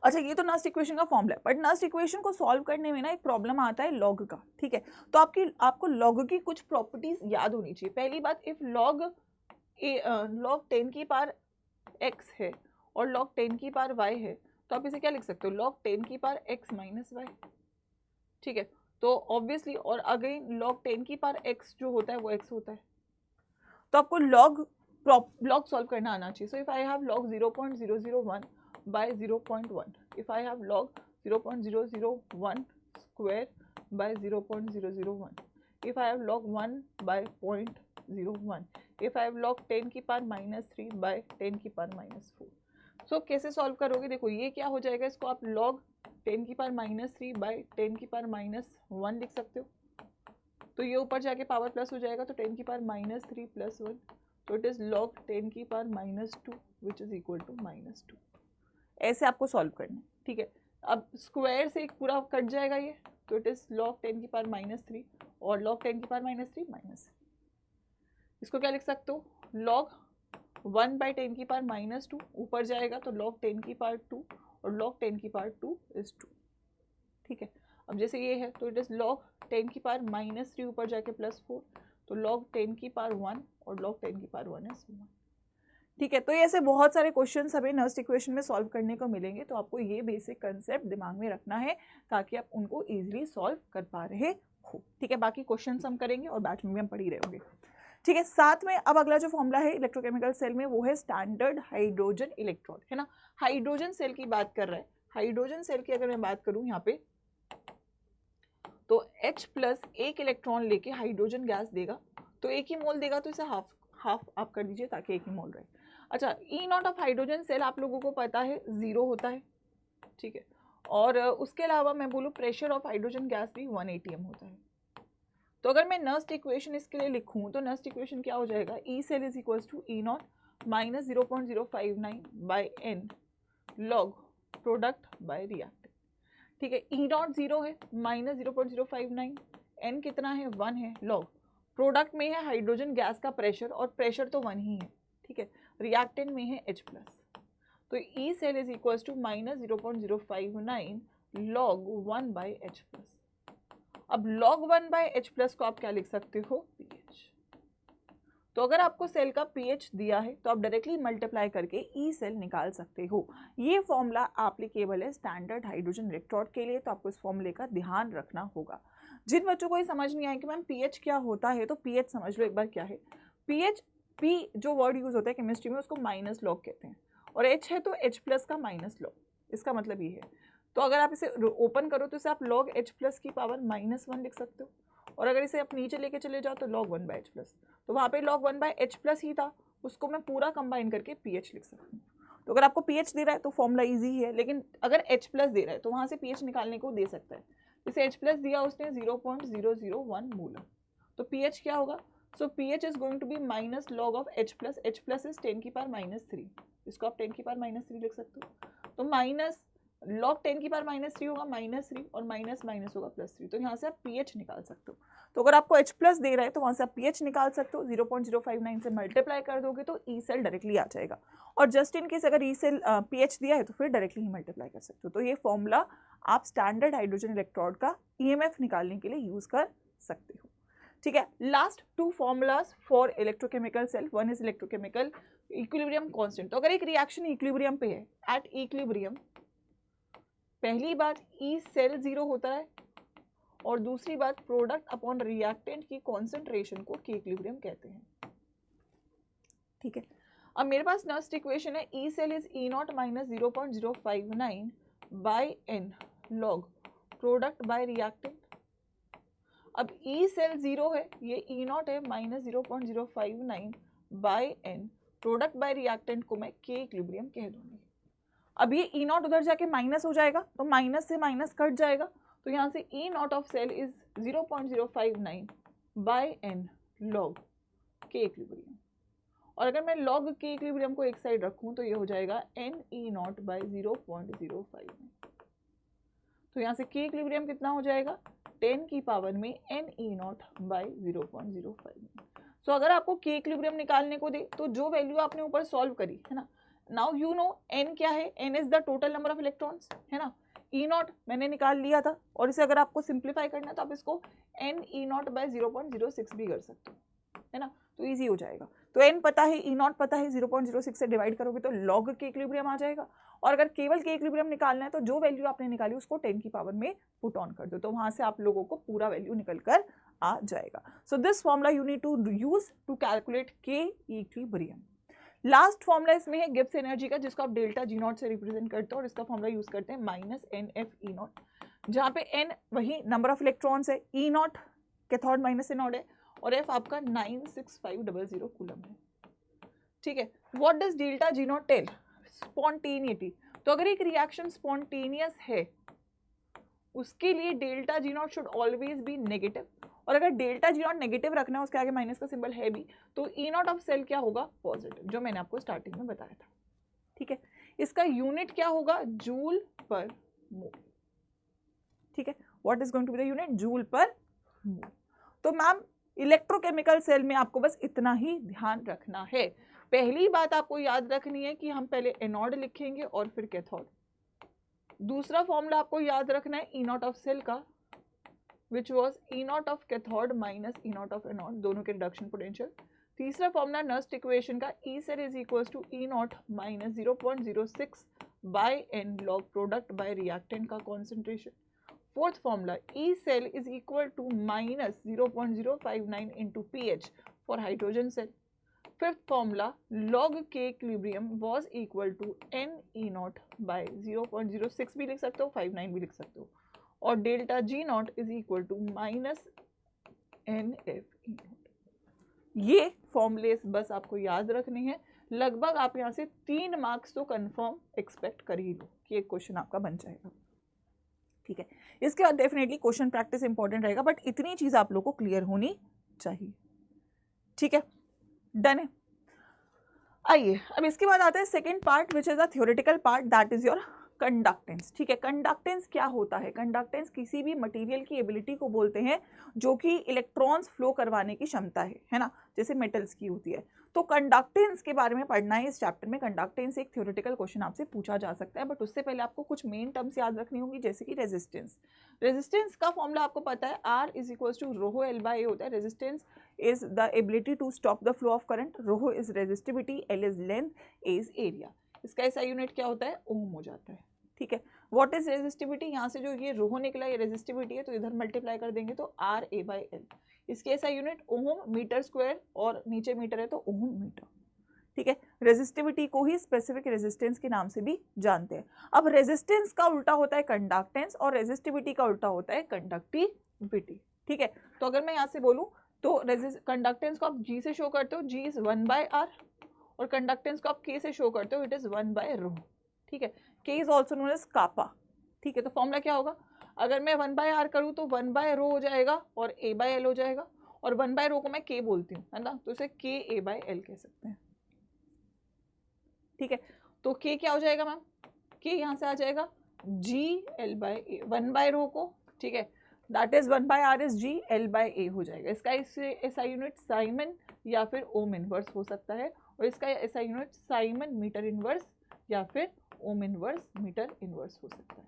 अच्छा, ये तो नस्ट इक्वेशन का फॉर्मूला है, बट नस्ट इक्वेशन को सॉल्व करने में ना एक प्रॉब्लम आता है लॉग का। ठीक है, तो आपको लॉग की कुछ प्रॉपर्टीज याद होनी चाहिए। पहली बात, इफ लॉग 10 की पावर x है और log 10 की पावर y है, तो आप इसे क्या लिख सकते हो, log 10 की पावर x माइनस y। ठीक है, तो ऑब्वियसली, और अगेन log 10 की पावर x जो होता है वो x होता है, तो आपको log सॉल्व करना आना चाहिए। So if I have log 0.001 by 0.1, if I have log 0.001 square by 0.001, if I have log 1 by 0.01, if I have log 10 की पावर -3 by 10 की पावर -4। सो कैसे सॉल्व करोगे, देखो ये क्या हो जाएगा, इसको आप log 10 की पावर -3 by 10 की पावर -1 लिख सकते हो, तो ये ऊपर जाके पावर प्लस हो जाएगा, तो 10 की पावर -3 + 1, तो इट इज log 10 की power -2 which is equal to -2। ऐसे आपको सॉल्व करना है, ठीक है। अब स्क्वायर से एक पूरा कट जाएगा ये, तो इट इज log 10 की पावर -3 और log 10 की पावर -3 -3। इसको क्या लिख सकते हो, log 1/10 की पावर -2 ऊपर जाएगा तो log 10 की पावर 2 और log 10 की पावर 2 इज 2, ठीक है। अब जैसे ये है तो इट इज log 10 की पावर -3 ऊपर जाके +4, तो log 10 की पावर 1 और log 10 की पावर 1 इज 1, ठीक है। तो ये ऐसे बहुत सारे क्वेश्चन हमें नर्स्ट इक्वेशन में सॉल्व करने को मिलेंगे, तो आपको ये बेसिक कंसेप्ट दिमाग में रखना है ताकि आप उनको इजीली सॉल्व कर पा रहे हो, ठीक है। बाकी क्वेश्चन हम करेंगे और बैच में भी हम पढ़ ही रहे होंगे, ठीक है। साथ में अब अगला जो फॉर्मूला है इलेक्ट्रोकेमिकल सेल में वो है स्टैंडर्ड हाइड्रोजन इलेक्ट्रॉन, है ना। हाइड्रोजन सेल की बात कर रहा है। हाइड्रोजन सेल की अगर मैं बात करूं यहाँ पे, तो H+ एक इलेक्ट्रॉन लेके हाइड्रोजन गैस देगा, तो एक ही मोल देगा, तो इसे हाफ आप कर दीजिए ताकि एक ही मोल रहे। अच्छा, E0 ऑफ हाइड्रोजन सेल आप लोगों को पता है 0 होता है, ठीक है। और उसके अलावा मैं बोलूँ प्रेशर ऑफ हाइड्रोजन गैस भी 1 atm होता है। तो अगर मैं नर्स्ट इक्वेशन इसके लिए लिखूँ तो नर्स्ट इक्वेशन क्या हो जाएगा, E cell is equals to E0 minus 0.059 by n log product by reactant, ठीक है। E0 0 है, माइनस 0.059, n कितना है 1 है, लॉग प्रोडक्ट में है हाइड्रोजन गैस का प्रेशर और प्रेशर तो 1 ही है, ठीक है। रिएक्टेंट में है H+, तो E cell is equals to minus 0.059 log 1/H+। अब log 1/H+ को आप क्या लिख सकते हो, pH। तो अगर आपको सेल का pH दिया है तो आप डायरेक्टली मल्टीप्लाई करके ई सेल निकाल सकते हो। ये फॉर्मूला एप्लीकेबल है स्टैंडर्ड हाइड्रोजन इलेक्ट्रोड के लिए, तो आपको इस फॉर्मूले का ध्यान रखना होगा। जिन बच्चों को ये समझ नहीं आया कि मैम pH क्या होता है, तो pH समझ लो एक बार क्या है। pH, P जो वर्ड यूज होता है केमिस्ट्री में उसको माइनस लॉग कहते हैं, और H है तो H+ का माइनस लॉग, इसका मतलब ये है। तो अगर आप इसे ओपन करो तो इसे आप log H+ की पावर -1 लिख सकते हो, और अगर इसे आप नीचे लेके चले जाओ तो log 1/H+, तो वहाँ पे log 1/H+ ही था, उसको मैं पूरा कंबाइन करके pH लिख सकती हूँ। तो अगर आपको pH दे रहा है तो फॉर्मूला इजी है, लेकिन अगर H+ दे रहा है तो वहाँ से pH निकालने को दे सकता है। इसे H+ दिया उसने 0.001 मोलर, तो pH क्या होगा, so pH is going to be minus log of H+, H+ is 10 की पावर -3, इसको आप 10 की पावर -3 लिख सकते हो। तो माइनस log 10 की पावर -3 होगा -3 और माइनस माइनस होगा +3, तो यहाँ से आप pH निकाल सकते हो। तो अगर आपको H+ दे रहा है तो वहाँ से आप pH निकाल सकते हो, 0.059 से मल्टीप्लाई कर दोगे तो ई सेल डायरेक्टली आ जाएगा, और जस्ट इन केस अगर ई सेल pH दिया है तो फिर डायरेक्टली ही मल्टीप्लाई कर सकते हो। तो ये फॉर्मूला आप स्टैंडर्ड हाइड्रोजन इलेक्ट्रोड का EMF निकालने के लिए यूज कर सकते हो, ठीक है। Last 2 formulas for electrochemical cell, one is electrochemical equilibrium constant. तो अगर एक रिएक्शन इक्विलिब्रियम पे है, एट इक्विलिब्रियम, पहली बात ई सेल 0 होता है, और दूसरी बात प्रोडक्ट अपॉन रिएक्टेंट की कॉन्सेंट्रेशन को के इक्विलिब्रियम कहते हैं, ठीक है। अब मेरे पास नेक्स्ट इक्वेशन है E cell is E0 minus 0.059 by n log product by reactant. अब ई सेल 0 है, ये E0 है minus 0.059 by n, product by reactant को मैं के इक्विलिब्रियम कह दूंगी। अब ये E0 उधर जाके माइनस हो जाएगा, तो माइनस से माइनस कट जाएगा, तो यहाँ से E0 of cell is 0.059 by n log K equilibrium, और अगर मैं लॉग के इक्विलिब्रियम को एक साइड रखूँ तो ये हो जाएगा n E0 बाई 0.059। तो यहाँ से के इक्विलिब्रियम कितना हो जाएगा, 10 की पावर में n E0 बाई 0.059। सो अगर आपको के इक्विलिब्रियम निकालने को दे तो जो वैल्यू आपने ऊपर सॉल्व करी है ना, नाउ यू नो n क्या है, n is the total number of electrons, है ना। E0 मैंने निकाल लिया था, और इसे अगर आपको सिंप्लीफाई करना है तो आप इसको n E0 बाई 0.06 भी कर सकते हो, है ना, तो इजी हो जाएगा। तो n पता है, E0 पता है, 0.06 से डिवाइड करोगे तो लॉग के इक्विलिब्रियम आ जाएगा, और अगर केवल के इक्विलिब्रियम निकालना है तो जो वैल्यू आपने निकाली उसको 10 की पावर में पुट ऑन कर दो, तो वहां से आप लोगों को पूरा वैल्यू निकल कर आ जाएगा। So this formula you need to use to calculate K equilibrium. Last formula इसमें है गिब्स एनर्जी का, जिसको आप डेल्टा G0 से रिप्रेजेंट करते हो, और इसका फॉर्मूला यूज करते हैं माइनस NF E0, जहाँ पे n वही नंबर ऑफ इलेक्ट्रॉन्स है, E0 कैथोड माइनस एनोड है, और F आपका 96500 कूलम है, ठीक है। What does delta G0 tell, spontaneity. तो अगर एक रिएक्शन स्पॉन्टेनियस है उसके लिए delta G0 should always be negative, और अगर डेल्टा जी नॉट नेगेटिव रखना है, उसके आगे माइनस का सिंबल है भी, तो ई नॉट ऑफ सेल क्या होगा, पॉजिटिव, जो मैंने आपको स्टार्टिंग में बताया था। ठीक है, इसका यूनिट क्या होगा, जूल पर मोल। ठीक है, what is going to be the unit, joule per mole. तो मैम इलेक्ट्रोकेमिकल सेल में आपको बस इतना ही ध्यान रखना है। पहली बात आपको याद रखनी है कि हम पहले एनोड लिखेंगे और फिर कैथोड। दूसरा फॉर्मूला आपको याद रखना है ई नॉट ऑफ सेल का, which was E nought of cathode minus E nought of anode, दोनों के रिडक्शन पोटेंशियल। तीसरा फॉर्मूला नस्ट इक्वेशन का, E cell is equal to E nought minus 0.06 by n log product by reactant का concentration. Fourth formula, E cell is equal to minus 0.059 into pH for hydrogen cell. Fifth formula, log K equilibrium was equal to n E nought by 0.06 भी लिख सकते हो, 59 भी लिख सकते हो, और delta G naught is equal to minus n F E naught. ये फॉर्मूलेस बस आपको याद रखने हैं। लगभग आप यहाँ से 3 मार्क्स तो कंफर्म एक्सपेक्ट कर ही लो कि एक क्वेश्चन आपका बन जाएगा। ठीक है, इसके बाद डेफिनेटली क्वेश्चन प्रैक्टिस इंपॉर्टेंट रहेगा, बट इतनी चीज आप लोग को क्लियर होनी चाहिए। ठीक है, डन है। आइए अब इसके बाद आता है second part, which is a theoretical part, that is your conductance. ठीक है, कंडक्टेंस क्या होता है, कंडक्टेंस किसी भी मटेरियल की एबिलिटी को बोलते हैं जो कि इलेक्ट्रॉन्स फ्लो करवाने की क्षमता है ना, जैसे मेटल्स की होती है। तो कंडक्टेंस के बारे में पढ़ना है इस चैप्टर में। कंडक्टेंस एक थ्योरेटिकल क्वेश्चन आपसे पूछा जा सकता है, बट उससे पहले आपको कुछ मेन टर्म्स याद रखनी होंगी, जैसे कि रेजिस्टेंस। रेजिस्टेंस का फॉर्मूला आपको पता है, R is equal to rho l by A होता है। Resistance is the ability to stop the flow of current, rho is resistivity, L is length, A is area। इसका ऐसा यूनिट क्या होता है, ओम हो जाता है। ठीक है, व्हाट इज रेजिस्टिविटी, यहाँ से जो ये रोहो निकला ये रेजिस्टिविटी है, तो इधर मल्टीप्लाई कर देंगे तो आर ए बाई एल। इसके ऐसा यूनिट ओम मीटर स्क्वायर, और नीचे मीटर है तो ओम मीटर। ठीक है, रेजिस्टिविटी को ही स्पेसिफिक रेजिस्टेंस के नाम से भी जानते हैं। अब रेजिस्टेंस का उल्टा होता है कंडक्टेंस, और रेजिस्टिविटी का उल्टा होता है कंडक्टिविटी। ठीक है, तो अगर मैं यहाँ से बोलूँ तो कंडक्टेंस को आप G से शो करते हो, G इज 1/r, और कंडक्टेंस को आप K से शो करते हो, इट इज 1/ρ। ठीक है, K is also known as kappa. ठीक है, तो फॉर्मूला क्या होगा, अगर मैं 1/r करूँ तो 1/ρ हो जाएगा और A/L हो जाएगा, और 1/ρ को मैं K बोलती हूँ, है ना, तो इसे KA/L कह सकते हैं। ठीक है, तो K क्या हो जाएगा मैम, K यहाँ से आ जाएगा GL/A, 1/ρ को, ठीक है, that is 1/r is GL/A हो जाएगा। इसका ऐसा यूनिट साइमन या फिर ओम इनवर्स हो सकता है, और इसका ऐसा यूनिट साइमन मीटर इनवर्स या फिर ओम इनवर्स मीटर इनवर्स हो सकता है।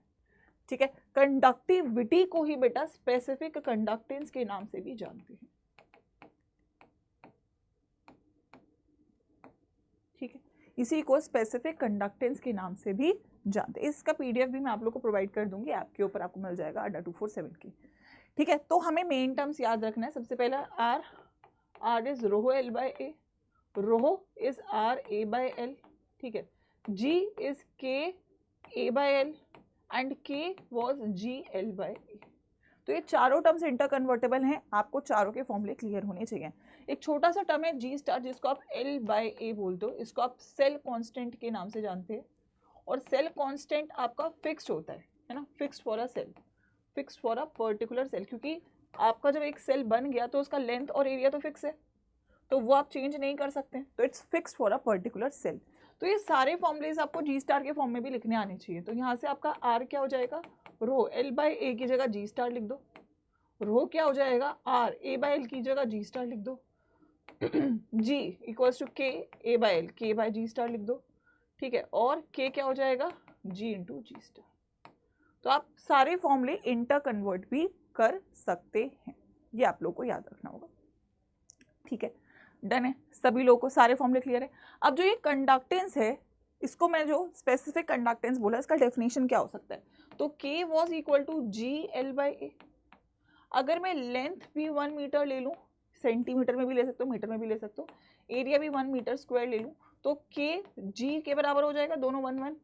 ठीक है, कंडक्टिविटी को ही बेटा स्पेसिफिक कंडक्टेंस के नाम से भी जानते हैं। ठीक है, इसी को स्पेसिफिक कंडक्टेंस के नाम से भी जानते हैं। इसका PDF भी मैं आप लोग को प्रोवाइड कर दूंगी, ऐप के ऊपर आपको मिल जाएगा अड्डा 247 की। ठीक है, तो हमें मेन टर्म्स याद रखना है। सबसे पहला R is rho l by A, rho is R A by l. ठीक है, G is K A by l and K was G l by A. तो ये चारों टर्म्स इंटर कन्वर्टेबल हैं, आपको चारों के फॉर्मूले क्लियर होने चाहिए। एक छोटा सा टर्म है जी स्टार, जिसको आप एल बाई ए बोलते हो, इसको आप सेल कांस्टेंट के नाम से जानते हैं, और सेल कांस्टेंट आपका फिक्स्ड होता है ना, fixed for a cell, fixed for a particular cell, क्योंकि आपका जब एक सेल बन गया तो उसका लेंथ और एरिया तो फिक्स है, तो वो आप चेंज नहीं कर सकते, तो it's fixed for a particular cell. तो ये सारे फॉर्मूलेज आपको जी स्टार के फॉर्म में भी लिखने आने चाहिए। तो यहाँ से आपका आर क्या हो जाएगा, रो एल बाई ए की जगह जी स्टार लिख दो, रो क्या हो जाएगा, आर ए बाई एल की जगह जी स्टार लिख दो, जी इक्वल्स टू के ए बाई एल, के बाई जी स्टार लिख दो। ठीक है, और के क्या हो जाएगा, जी इंटू जी स्टार। तो आप सारे फॉर्मूले इंटर कन्वर्ट भी कर सकते हैं, ये आप लोग को याद रखना होगा। ठीक है, डन है, सभी लोगों को सारे फॉर्मूले क्लियर है। अब जो ये कंडक्टेंस है, इसको मैं जो स्पेसिफिक कंडक्टेंस बोला, इसका डेफिनेशन क्या हो सकता है, तो K was equal to GL/A। अगर मैं लेंथ भी 1 मीटर ले लूँ, सेंटीमीटर में भी ले सकते हो, मीटर में भी ले सकते हो, एरिया भी 1 मीटर स्क्वायर ले लूँ, तो K G के बराबर हो जाएगा, दोनों 1 1।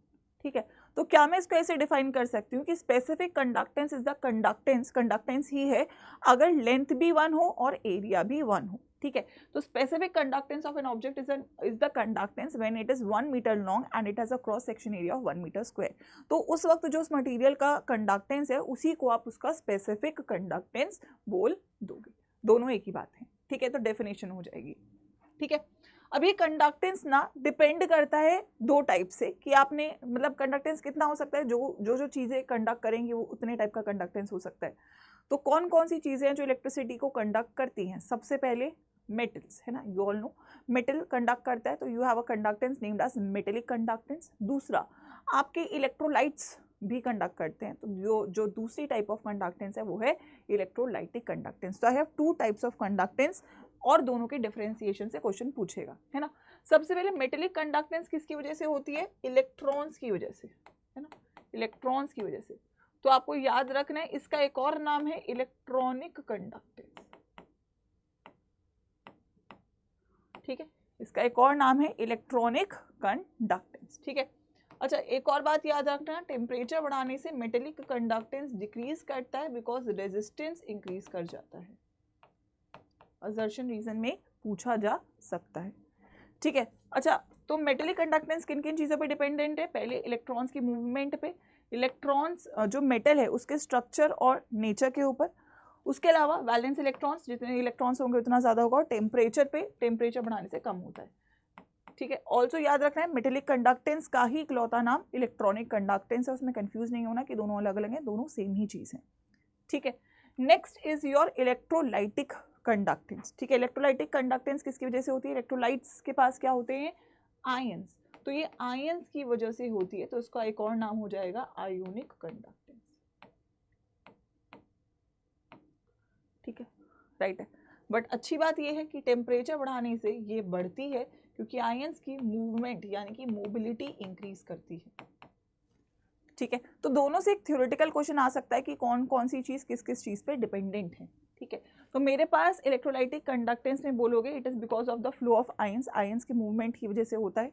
ठीक है, तो क्या मैं इसको ऐसे डिफाइन कर सकती हूँ कि specific conductance is the conductance ही है अगर लेंथ भी 1 हो और एरिया भी 1 हो। ठीक है, तो specific conductance of an object is the conductance when it is 1 metre long and it has a cross section area of 1 metre square. तो उस वक्त जो उस मटेरियल का कंडक्टेंस है, उसी को आप उसका स्पेसिफिक कंडक्टेंस बोल दोगे। दोनों एक ही बात है, ठीक है। तो डेफिनेशन हो जाएगी, ठीक है। अब ये कंडक्टेंस ना डिपेंड करता है दो टाइप से, कि आपने मतलब कंडक्टेंस कितना हो सकता है, जो चीज़ें कंडक्ट करेंगी वो उतने टाइप का कंडक्टेंस हो सकता है। तो कौन कौन सी चीज़ें हैं जो इलेक्ट्रिसिटी को कंडक्ट करती हैं? सबसे पहले मेटल्स, है ना, you all know metal conduct करता है, तो you have a conductance named as metallic conductance. दूसरा, आपके इलेक्ट्रोलाइट्स भी कंडक्ट करते हैं, तो जो दूसरी टाइप ऑफ कंडक्टेंस है वो है इलेक्ट्रोलाइटिक कंडक्टेंस। तो I have two types of conductance और दोनों के डिफरेंशिएशन से क्वेश्चन पूछेगा, है ना। सबसे पहले मेटेलिक कंडक्टेंस किसकी वजह से होती है? इलेक्ट्रॉन्स की वजह से, है ना, इलेक्ट्रॉन्स की वजह से। तो आपको याद रखना है इसका एक और नाम है इलेक्ट्रॉनिक कंडक्टेंस, ठीक है, इसका एक और नाम है इलेक्ट्रॉनिक कंडक्टेंस, ठीक है। अच्छा, एक और बात याद रखना, टेम्परेचर बढ़ाने से मेटेलिक कंडक्टेंस डिक्रीज करता है बिकॉज रेजिस्टेंस इंक्रीज कर जाता है। असर्शन रीजन में पूछा जा सकता है, ठीक है। अच्छा, तो मेटेलिक कंडक्टेंस किन किन चीज़ों पे डिपेंडेंट है? पहले इलेक्ट्रॉन्स की मूवमेंट पे, इलेक्ट्रॉन्स जो मेटल है उसके स्ट्रक्चर और नेचर के ऊपर, उसके अलावा वैलेंस इलेक्ट्रॉन्स, जितने इलेक्ट्रॉन्स होंगे उतना ज़्यादा होगा, और टेम्परेचर पे, टेम्परेचर बढ़ाने से कम होता है, ठीक है। ऑल्सो याद रखना है मेटेलिक कंडक्टेंस का ही इकलौता नाम इलेक्ट्रॉनिक कंडक्टेंस है, उसमें कंफ्यूज नहीं होना कि दोनों अलग अलग हैं, दोनों सेम ही चीज़ है, ठीक है। Next is your electrolytic conductance, ठीक है। इलेक्ट्रोलाइटिक कंडक्टेंस किसकी वजह से होती है? इलेक्ट्रोलाइट्स के पास क्या होते हैं? आयंस, तो ये आयंस की वजह से होती है, तो इसका एक और नाम हो जाएगा आयोनिक कंडक्टेंस, ठीक है, राइट है। बट अच्छी बात ये है कि टेम्परेचर बढ़ाने से ये बढ़ती है, क्योंकि आयंस की मूवमेंट यानी कि मोबिलिटी इंक्रीज करती है, ठीक है। तो दोनों से एक थ्योरेटिकल क्वेश्चन आ सकता है कि कौन कौन सी चीज़ किस किस चीज़ पे डिपेंडेंट है, ठीक है। तो मेरे पास इलेक्ट्रोलाइटिक कंडक्टेंस में बोलोगे it is because of the flow of ions, ions की मूवमेंट की वजह से होता है।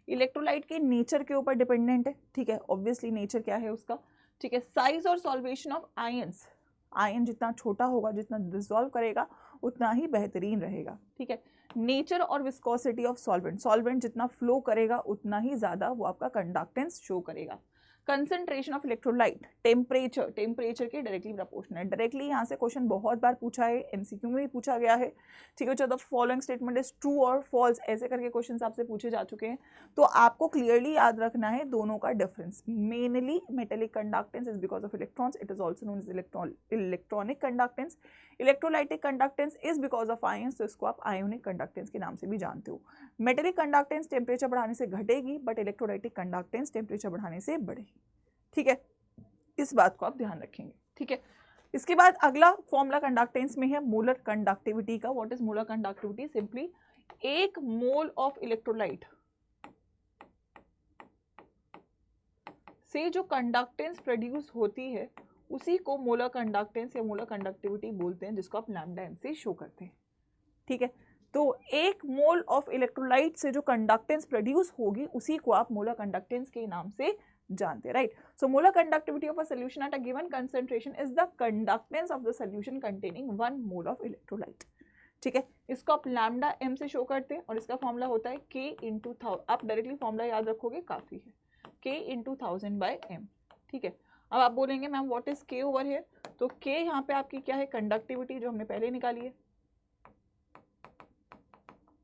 इलेक्ट्रोलाइट के नेचर के ऊपर डिपेंडेंट है, ठीक है, ऑब्वियसली नेचर क्या है उसका, ठीक है। साइज और सॉल्वेशन ऑफ आयंस, आयन जितना छोटा होगा, जितना डिसॉल्व करेगा उतना ही बेहतरीन रहेगा, ठीक है। नेचर और विस्कोसिटी ऑफ सॉल्वेंट, सॉल्वेंट जितना फ्लो करेगा उतना ही ज़्यादा वो आपका कंडक्टेंस शो करेगा। Concentration of electrolyte, temperature, temperature के डायरेक्टली प्रोपोर्शनल है। डायरेक्टली यहाँ से क्वेश्चन बहुत बार पूछा है, एमसीक्यू में भी पूछा गया है, ठीक है। The following statement is true और फॉल्स, ऐसे करके क्वेश्चन आपसे पूछे जा चुके हैं। तो आपको क्लियरली याद रखना है दोनों का difference. Mainly metallic conductance is because of electrons, it is also known as electronic conductance. Electrolytic conductance is because of ions, तो इसको आप आयोनिक कंडक्टेंस के नाम से भी जानते हो। मेटेलिक कंडक्टेंस टेम्परेचर बढ़ाने से घटेगी, बट इलेक्ट्रोलाइटिक कंडक्टेंस टेम्परेचर बढ़ाने से बढ़ेगी, ठीक है। इस बात को आप ध्यान रखेंगे, ठीक है। इसके बाद अगला फॉर्मूला कंडक्टेंस में है मोलर कंडक्टिविटी का। What is molar conductivity? Simply एक मोल ऑफ इलेक्ट्रोलाइट से जो कंडक्टेंस प्रोड्यूस होती है उसी को मोलर कंडक्टेंस या मोलर कंडक्टिविटी बोलते हैं, जिसको आप लैम्डा एम से शो करते हैं, ठीक है। तो एक मोल ऑफ इलेक्ट्रोलाइट से जो कंडक्टेंस प्रोड्यूस होगी उसी को आप मोलर कंडक्टेंस के नाम से जानते हैं, right. So molar conductivity of a solution at a given concentration is the conductance of the solution containing 1 mole of electrolyte, ठीक है। इसको आप लैम्डा एम से शो करते हैं और इसका फॉर्मूला होता है के इंटू थाउजेंड। आप डायरेक्टली फॉर्मूला याद रखोगे काफी है, के इंटू 1000 बाय एम, ठीक है। अब आप बोलेंगे मैम व्हाट इज के ओवर हियर? तो के यहाँ पे आपकी क्या है? कंडक्टिविटी, जो हमने पहले निकाली है,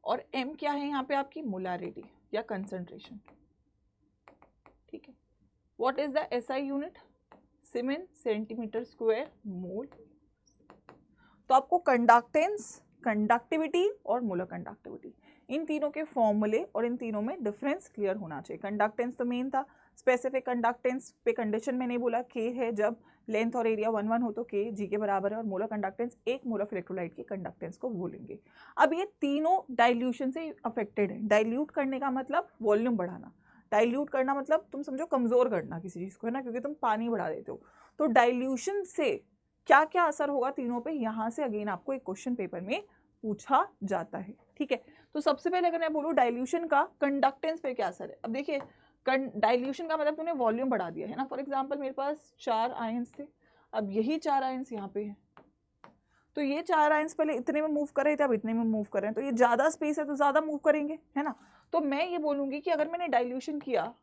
और m क्या है यहाँ पे? आपकी मोलारिटी या कंसंट्रेशन, ठीक है। What is the SI unit? Siemens centimetre square mole. तो आपको कंडक्टेंस, कंडक्टिविटी और मोलर कंडक्टिविटी, इन तीनों के फॉर्मूले और इन तीनों में डिफरेंस क्लियर होना चाहिए। कंडक्टेंस तो मेन था, स्पेसिफिक कंडक्टेंस पे कंडीशन में नहीं बोला, के है जब लेंथ और एरिया 1 1 हो तो के जी के बराबर है, और मोलर कंडक्टेंस एक मोल ऑफ इलेक्ट्रोलाइट की कंडक्टेंस को बोलेंगे। अब ये तीनों डाइल्यूशन से अफेक्टेड है। डाइल्यूट करने का मतलब वॉल्यूम बढ़ाना, डाइल्यूट करना मतलब तुम समझो कमजोर करना किसी चीज को, है ना, क्योंकि तुम पानी बढ़ा देते हो। तो डाइल्यूशन से क्या क्या असर होगा तीनों पे, यहाँ से अगेन आपको एक क्वेश्चन पेपर में पूछा जाता है, ठीक है। तो सबसे पहले अगर मैं बोलूँ डाइल्यूशन का कंडक्टेंस पे क्या असर है, अब देखिए डाइल्यूशन का मतलब तूने वॉल्यूम बढ़ा दिया है ना। फॉर एग्जांपल मेरे पास 4 आयंस थे, अब यही 4 आयंस यहाँ पे हैं, तो ये 4 आयंस पहले इतने में मूव कर रहे थे, अब इतने में मूव कर रहे हैं, तो ये ज़्यादा स्पेस है तो ज़्यादा मूव करेंगे, है ना। तो मैं ये बोलूँगी कि अगर मैंने डाइल्यूशन किया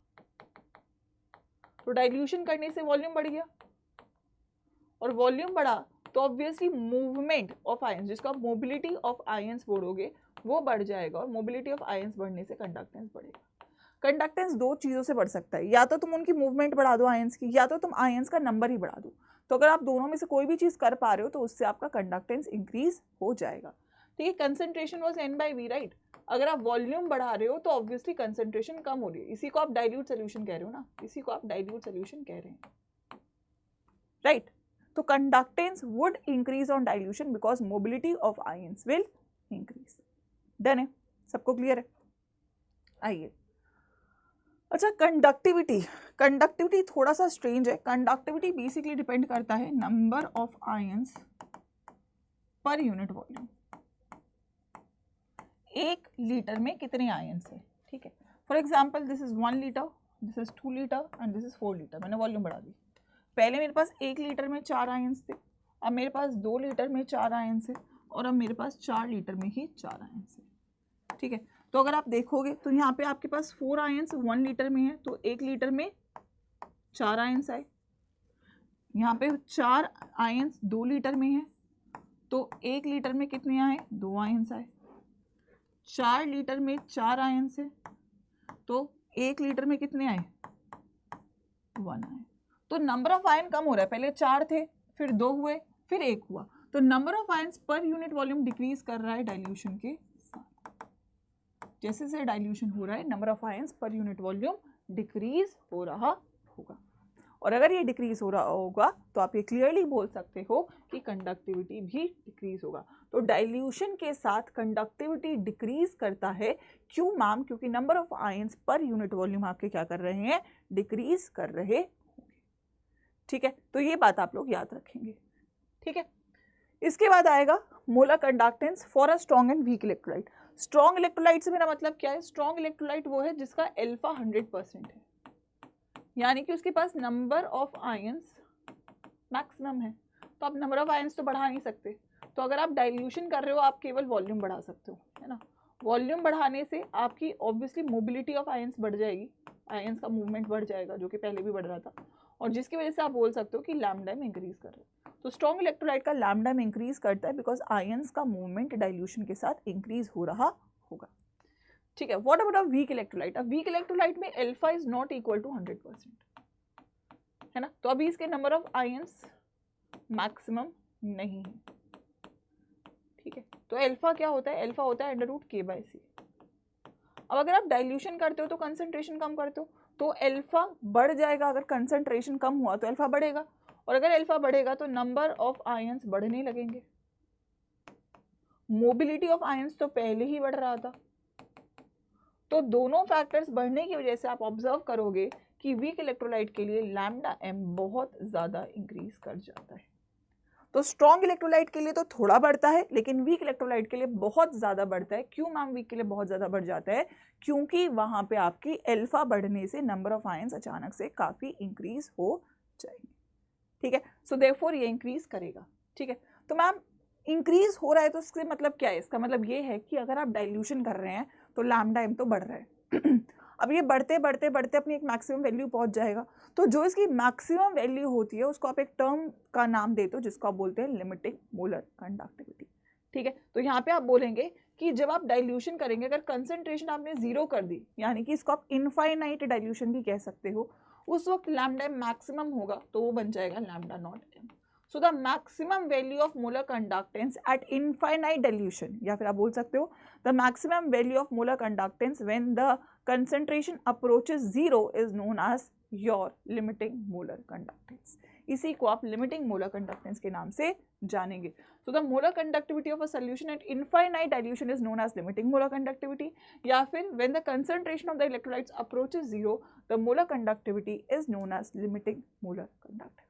तो डाइल्यूशन करने से वॉल्यूम बढ़ गया, और वॉल्यूम बढ़ा तो ऑब्वियसली मूवमेंट ऑफ आयंस, जिसको आप मोबिलिटी ऑफ आयंस बोलोगे, वो बढ़ जाएगा, और मोबिलिटी ऑफ आयंस बढ़ने से कंडक्टेंस बढ़ेगा। कंडक्टेंस दो चीज़ों से बढ़ सकता है, या तो तुम उनकी मूवमेंट बढ़ा दो आयंस की, या तो तुम आयंस का नंबर ही बढ़ा दो। तो अगर आप दोनों में से कोई भी चीज़ कर पा रहे हो तो उससे आपका कंडक्टेंस इंक्रीज हो जाएगा। ठीक है, कंसंट्रेशन वाज n/v, राइट। अगर आप वॉल्यूम बढ़ा रहे हो तो ऑब्वियसली कंसंट्रेशन कम हो रही है, इसी को आप डाइल्यूट सोल्यूशन कह रहे हो ना, इसी को आप डाइल्यूट सोल्यूशन कह रहे हैं, राइट। तो conductance would increase on dilution because mobility of ions will increase. Done है, सबको क्लियर है? आइए, अच्छा कंडक्टिविटी, कंडक्टिविटी थोड़ा सा स्ट्रेंज है। कंडक्टिविटी बेसिकली डिपेंड करता है number of ions per unit volume. 1 litre में कितने आयंस है, ठीक है। For example this is 1 litre, this is 2 litre and this is 4 litre. मैंने वॉल्यूम बढ़ा दी। पहले मेरे पास 1 लीटर में 4 आयंस थे, अब मेरे पास 2 लीटर में 4 आयंस है, और अब मेरे पास 4 लीटर में ही 4 आयंस है, ठीक है। तो अगर आप देखोगे तो यहाँ पे आपके पास 4 आयंस 1 लीटर में है, तो 1 लीटर में 4 आयंस आए। यहाँ पे 4 आयंस 2 लीटर में है, तो 1 लीटर में कितने आए? 2 आयंस आए। 4 लीटर में 4 आयंस है, तो 1 लीटर में कितने आए? 1 आए। तो नंबर ऑफ आयन कम हो रहा है, पहले 4 थे, फिर 2 हुए, फिर 1 हुआ। तो number of ions per unit volume decrease कर रहा है डाइल्यूशन के साथ। जैसे जैसे डाइल्यूशन हो रहा है, number of ions per unit volume decrease हो रहा होगा। और अगर ये डिक्रीज हो रहा होगा तो आप ये क्लियरली बोल सकते हो कि कंडक्टिविटी भी डिक्रीज होगा। तो डाइल्यूशन के साथ कंडक्टिविटी डिक्रीज करता है। क्यों मैम? क्योंकि number of ions per unit volume आपके क्या कर रहे हैं? डिक्रीज कर रहे होंगे, ठीक है। तो ये बात आप लोग याद रखेंगे, ठीक है। इसके बाद आएगा molar conductance for a strong and weak electrolyte. Strong electrolyte से मेरा मतलब क्या है? स्ट्रॉन्ग इलेक्ट्रोलाइट वो है जिसका अल्फा 100% है, यानी कि उसके पास नंबर ऑफ आयंस मैक्सिमम है। तो आप नंबर ऑफ आयंस तो बढ़ा नहीं सकते, तो अगर आप डाइल्यूशन कर रहे हो आप केवल वॉल्यूम बढ़ा सकते हो, है ना। वॉल्यूम बढ़ाने से आपकी ऑब्वियसली मोबिलिटी ऑफ आयंस बढ़ जाएगी, आयंस का मूवमेंट बढ़ जाएगा, जो कि पहले भी बढ़ रहा था, और जिसकी वजह से आप बोल सकते हो कि लैम्डा में इंक्रीज कर रहे हो। तो स्ट्रॉन्ग इलेक्ट्रोलाइट का लैम्डा में इंक्रीज करता है बिकॉज आयंस का मूवमेंट डाइल्यूशन के साथ इंक्रीज हो रहा होगा, ठीक है। What about a weak electrolyte? अब वीक इलेक्ट्रोलाइट में alpha is not equal to 100%, है ना। तो अभी इसके नंबर ऑफ आयंस मैक्सिमम नहीं है, ठीक है। तो अल्फा क्या होता है? अल्फा होता है √k/c। अब अगर आप डाइल्यूशन करते हो तो कंसंट्रेशन कम करते हो, तो अल्फा बढ़ जाएगा। अगर कंसंट्रेशन कम हुआ तो अल्फा बढ़ेगा, और अगर अल्फा बढ़ेगा तो नंबर ऑफ आयंस बढ़ने लगेंगे। मोबिलिटी ऑफ आयंस तो पहले ही बढ़ रहा था, तो दोनों फैक्टर्स बढ़ने की वजह से आप ऑब्जर्व करोगे कि वीक इलेक्ट्रोलाइट के लिए लैम्डा m बहुत ज़्यादा इंक्रीज कर जाता है। तो स्ट्रॉन्ग इलेक्ट्रोलाइट के लिए तो थोड़ा बढ़ता है, लेकिन वीक इलेक्ट्रोलाइट के लिए बहुत ज़्यादा बढ़ता है। क्यों मैम वीक के लिए बहुत ज़्यादा बढ़ जाता है? क्योंकि वहाँ पे आपकी अल्फा बढ़ने से नंबर ऑफ आयंस अचानक से काफ़ी इंक्रीज हो जाएंगे, ठीक है। सो देयरफॉर ये इंक्रीज करेगा, ठीक है। तो मैम इंक्रीज हो रहा है तो इससे मतलब क्या है? इसका मतलब ये है कि अगर आप डाइल्यूशन कर रहे हैं तो लैम्डा m तो बढ़ रहा है अब ये बढ़ते बढ़ते बढ़ते अपनी एक मैक्सिमम वैल्यू पहुंच जाएगा। तो जो इसकी मैक्सिमम वैल्यू होती है उसको आप एक टर्म का नाम देते हो जिसको आप बोलते हैं लिमिटिंग मोलर कंडक्टिविटी, ठीक है। तो यहाँ पे आप बोलेंगे कि जब आप डाइल्यूशन करेंगे, अगर कंसंट्रेशन आपने 0 कर दी, यानी कि इसको आप इनफाइनाइट डाइल्यूशन भी कह सकते हो, उस वक्त लैम्डा मैक्सिमम होगा तो वो बन जाएगा lambda naught m। So the maximum value of molar conductance eight infinite dilution, या फिर आप बोल सकते हो the maximum value of molar conductance when the concentration approaches 0 is known as your limiting molar conductance। इसी को आप limiting molar conductance के नाम से जानेंगे। So the molar conductivity of a solution at infinite dilution is known as limiting molar conductivity, या फिर when the concentration of the electrolytes approaches 0 the molar conductivity is known as limiting molar conductivity,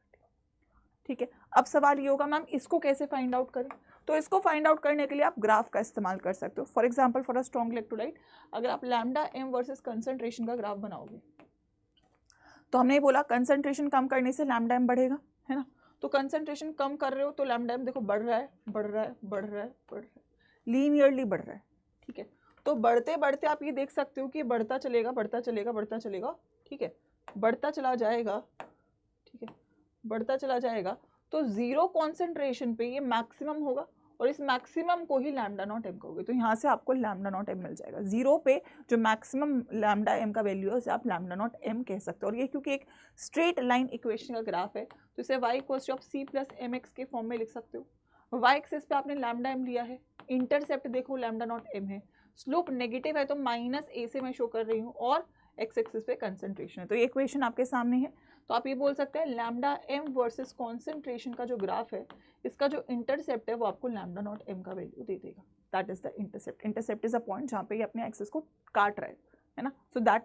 ठीक है। अब सवाल ये होगा ma'am इसको कैसे फाइंड आउट करें? तो इसको फाइंड आउट करने के लिए आप ग्राफ का इस्तेमाल कर सकते हो। For example for a strong electrolyte, अगर आप लैम्डा m वर्सेस कंसंट्रेशन का ग्राफ बनाओगे, तो हमने बोला कंसंट्रेशन कम करने से लैम्डा m बढ़ेगा, है ना। तो कंसंट्रेशन कम कर रहे हो तो लैम्डा m देखो बढ़ रहा है, बढ़ रहा है, बढ़ रहा है, बढ़ रहा है, लीनियरली बढ़ रहा है, ठीक है। तो बढ़ते बढ़ते आप ये देख सकते हो कि बढ़ता चलेगा, बढ़ता चलेगा, बढ़ता चलेगा, ठीक है, बढ़ता चला जाएगा, ठीक है, बढ़ता चला जाएगा। तो जीरो कॉन्सेंट्रेशन पे ये मैक्सिमम होगा और इस मैक्सिमम को ही लैम्डा नॉट एम कहोगे, तो यहाँ से आपको लैम्डा नॉट एम मिल जाएगा। जीरो पे जो मैक्सिमम लैम्डा एम का वैल्यू है उसे आप लैम्डा नॉट एम कह सकते हो। और ये क्योंकि एक स्ट्रेट लाइन इक्वेशन का ग्राफ है तो इसे y इक्वल्स टू आप c प्लस एम एक्स के फॉर्म में लिख सकते हो। y एक्सिस पे आपने लैम्डा एम लिया है, इंटरसेप्ट देखो लैम्डा नॉट एम है, स्लोप नेगेटिव है तो माइनस ए से मैं शो कर रही हूँ, और एक्स एक्सिस पे कंसंट्रेशन है। तो ये इक्वेशन आपके सामने है, तो आप ये बोल सकते हैं लैम्डा एम वर्सेस कॉन्सेंट्रेशन का जो ग्राफ है, इसका जो इंटरसेप्ट है वो आपको लैम्डा नॉट एम का वैल्यू दे देगा। That is the intercept. Intercept is a point जहाँ पे ये अपने एक्सिस को काट रहा है ना, so that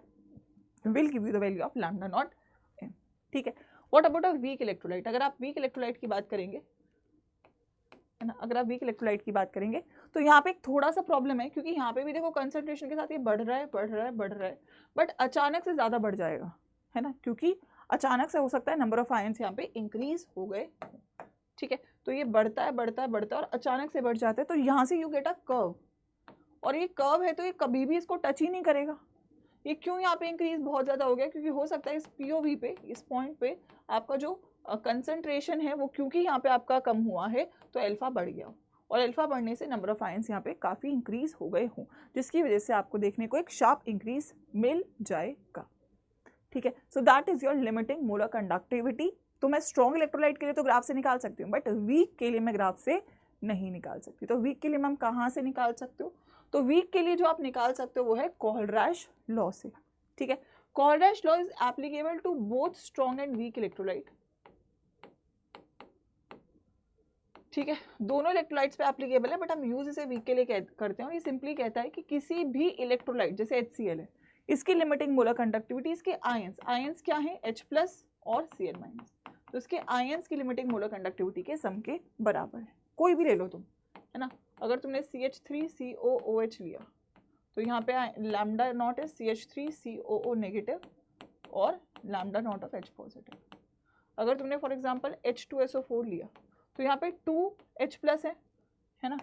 will give you the value of lambda nought m. ठीक है, what about a weak electrolyte? अगर आप वीक इलेक्ट्रोलाइट की बात करेंगे, है ना, अगर आप वीक इलेक्ट्रोलाइट की बात करेंगे तो यहाँ पे एक थोड़ा सा प्रॉब्लम है, क्योंकि यहाँ पे भी देखो कंसंट्रेशन के साथ ये बढ़ रहा है बढ़ रहा है बढ़ रहा है, बट अचानक से ज़्यादा बढ़ जाएगा, है ना, क्योंकि अचानक से हो सकता है नंबर ऑफ आयंस यहाँ पे इंक्रीज हो गए। ठीक है, तो ये बढ़ता है बढ़ता है बढ़ता है और अचानक से बढ़ जाता है, तो यहाँ से यू गेट अ कर्व, और ये कर्व है तो ये कभी भी इसको टच ही नहीं करेगा। ये क्यों यहाँ पे इंक्रीज बहुत ज़्यादा हो गया? क्योंकि हो सकता है इस POV पे, इस पॉइंट पे आपका जो कंसंट्रेशन है वो क्योंकि यहाँ पे आपका कम हुआ है तो अल्फा बढ़ गया, और अल्फा बढ़ने से नंबर ऑफ आयंस यहाँ पे काफ़ी इंक्रीज हो गए हों, जिसकी वजह से आपको देखने को एक शार्प इंक्रीज मिल जाएगा। ठीक है, so that is your limiting molar conductivity. तो मैं स्ट्रॉन्ग इलेक्ट्रोलाइट के लिए तो ग्राफ से निकाल सकती हूँ, बट वीक के लिए मैं ग्राफ से नहीं निकाल सकती। तो वीक के लिए मैम कहाँ से निकाल सकते हो? तो वीक के लिए जो आप निकाल सकते हो वो है कोलरैश लॉ से। ठीक है, Kohlrausch law is applicable to both strong and weak electrolyte. ठीक है, दोनों इलेक्ट्रोलाइट्स पे एप्लीकेबल है, बट हम यूज इसे वीक के लिए करते हैं, और ये सिंपली कहता है कि किसी भी इलेक्ट्रोलाइट जैसे HCl है, इसकी लिमिटिंग मोलर कंडक्टिविटी, इसके आयंस क्या है H प्लस और Cl माइनस, तो इसके आयंस की लिमिटिंग मोलर कंडक्टिविटी के सम के बराबर है। कोई भी ले लो तुम, है ना, अगर तुमने CH3COOH लिया तो यहाँ पे लैम्डा नॉट है CH3COO नेगेटिव और lambda naught of H positive. अगर तुमने फॉर एग्जाम्पल H2SO4 लिया तो यहाँ पे 2H प्लस है ना,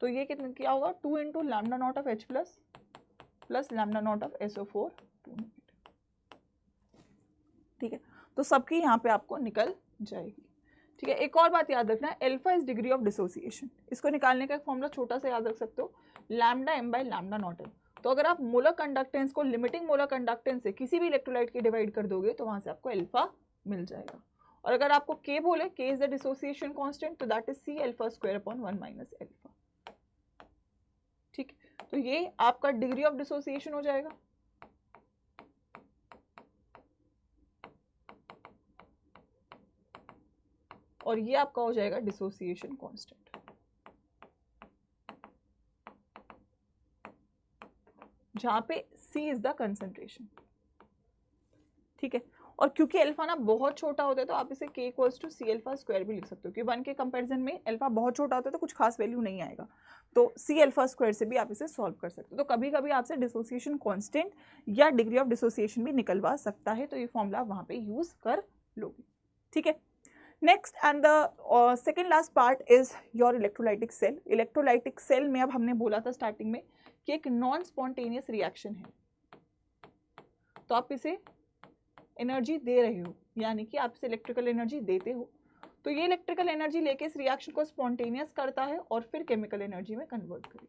तो ये कितना क्या होगा 2 into lambda naught of H plus plus lambda naught of SO4 2 negative. ठीक है, तो सबकी यहाँ पे आपको निकल जाएगी। ठीक है, एक और बात याद रखना है, alpha is degree of dissociation. इसको निकालने का एक फॉर्मूला छोटा सा याद रख सकते हो, lambda m by lambda nought m. तो अगर आप मोलर कंडक्टेंस को लिमिटिंग मोलर कंडक्टेंस से किसी भी इलेक्ट्रोलाइट की डिवाइड कर दोगे तो वहां से आपको अल्फा मिल जाएगा। और अगर आपको K बोले, K is the dissociation constant, तो that is C alpha square upon 1 minus alpha. ठीक, तो ये आपका डिग्री ऑफ डिसोसिएशन हो जाएगा। और ये आपका हो जाएगा डिसोसिएशन कांस्टेंट, जहां पे C इज द कंसंट्रेशन। ठीक है, और क्योंकि अल्फा ना बहुत छोटा होता है तो आप इसे K equals to C alpha square भी लिख सकते हो, क्योंकि 1 के कंपैरिजन में अल्फा बहुत छोटा होता है तो कुछ खास वैल्यू नहीं आएगा, तो C अल्फा स्क्वायर से भी आप इसे सॉल्व कर सकते हो। तो कभी कभी आपसे डिसोसिएशन कांस्टेंट या डिग्री ऑफ डिसोसिएशन भी निकलवा सकता है, तो ये फॉर्मूला वहाँ पे यूज कर लोगे। ठीक है, next and the second last part is your electrolytic cell. Electrolytic cell में अब हमने बोला था स्टार्टिंग में कि एक नॉन स्पॉन्टेनियस रिएक्शन है, तो आप इसे एनर्जी दे रहे हो, यानी कि आप इसे इलेक्ट्रिकल एनर्जी देते हो, तो ये इलेक्ट्रिकल एनर्जी लेके इस रिएक्शन को स्पॉन्टेनियस करता है और फिर केमिकल एनर्जी में कन्वर्ट करेगा।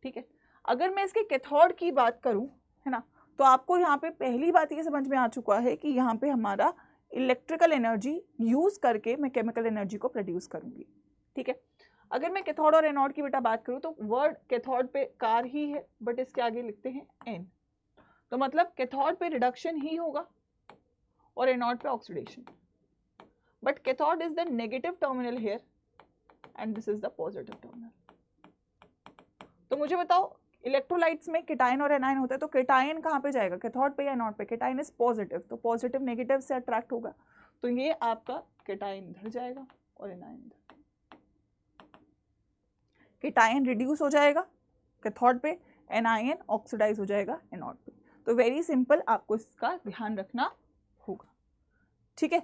ठीक है, अगर मैं इसके कैथोड की बात करूं, है ना, तो आपको यहाँ पे पहली बात ये समझ में आ चुका है कि यहाँ पे हमारा इलेक्ट्रिकल एनर्जी यूज करके मैं केमिकल एनर्जी को प्रोड्यूस करूंगी। ठीक है, अगर मैं कैथोड और एनोड की बेटा बात करूं तो वर्ड कैथोड पे कार ही है, बट इसके आगे लिखते हैं एन, तो मतलब कैथोड पे रिडक्शन ही होगा और एनोड पे oxidation, but cathode is the negative terminal here and this is the positive terminal. तो मुझे बताओ, इलेक्ट्रोलाइट्स में केटायन और एनायन होता है, तो केटायन कहाँ पे जाएगा, कैथोड पे या एनोड पे? केटायन इज पॉजिटिव, तो पॉजिटिव नेगेटिव से अट्रैक्ट होगा, तो ये आपका केटायन इधर जाएगा और एनायन इधर। केटायन रिड्यूस हो जाएगा कैथोड पे, एनायन ऑक्सीडाइज हो जाएगा एनोड पे। तो वेरी सिंपल, आपको इसका ध्यान रखना होगा। ठीक है,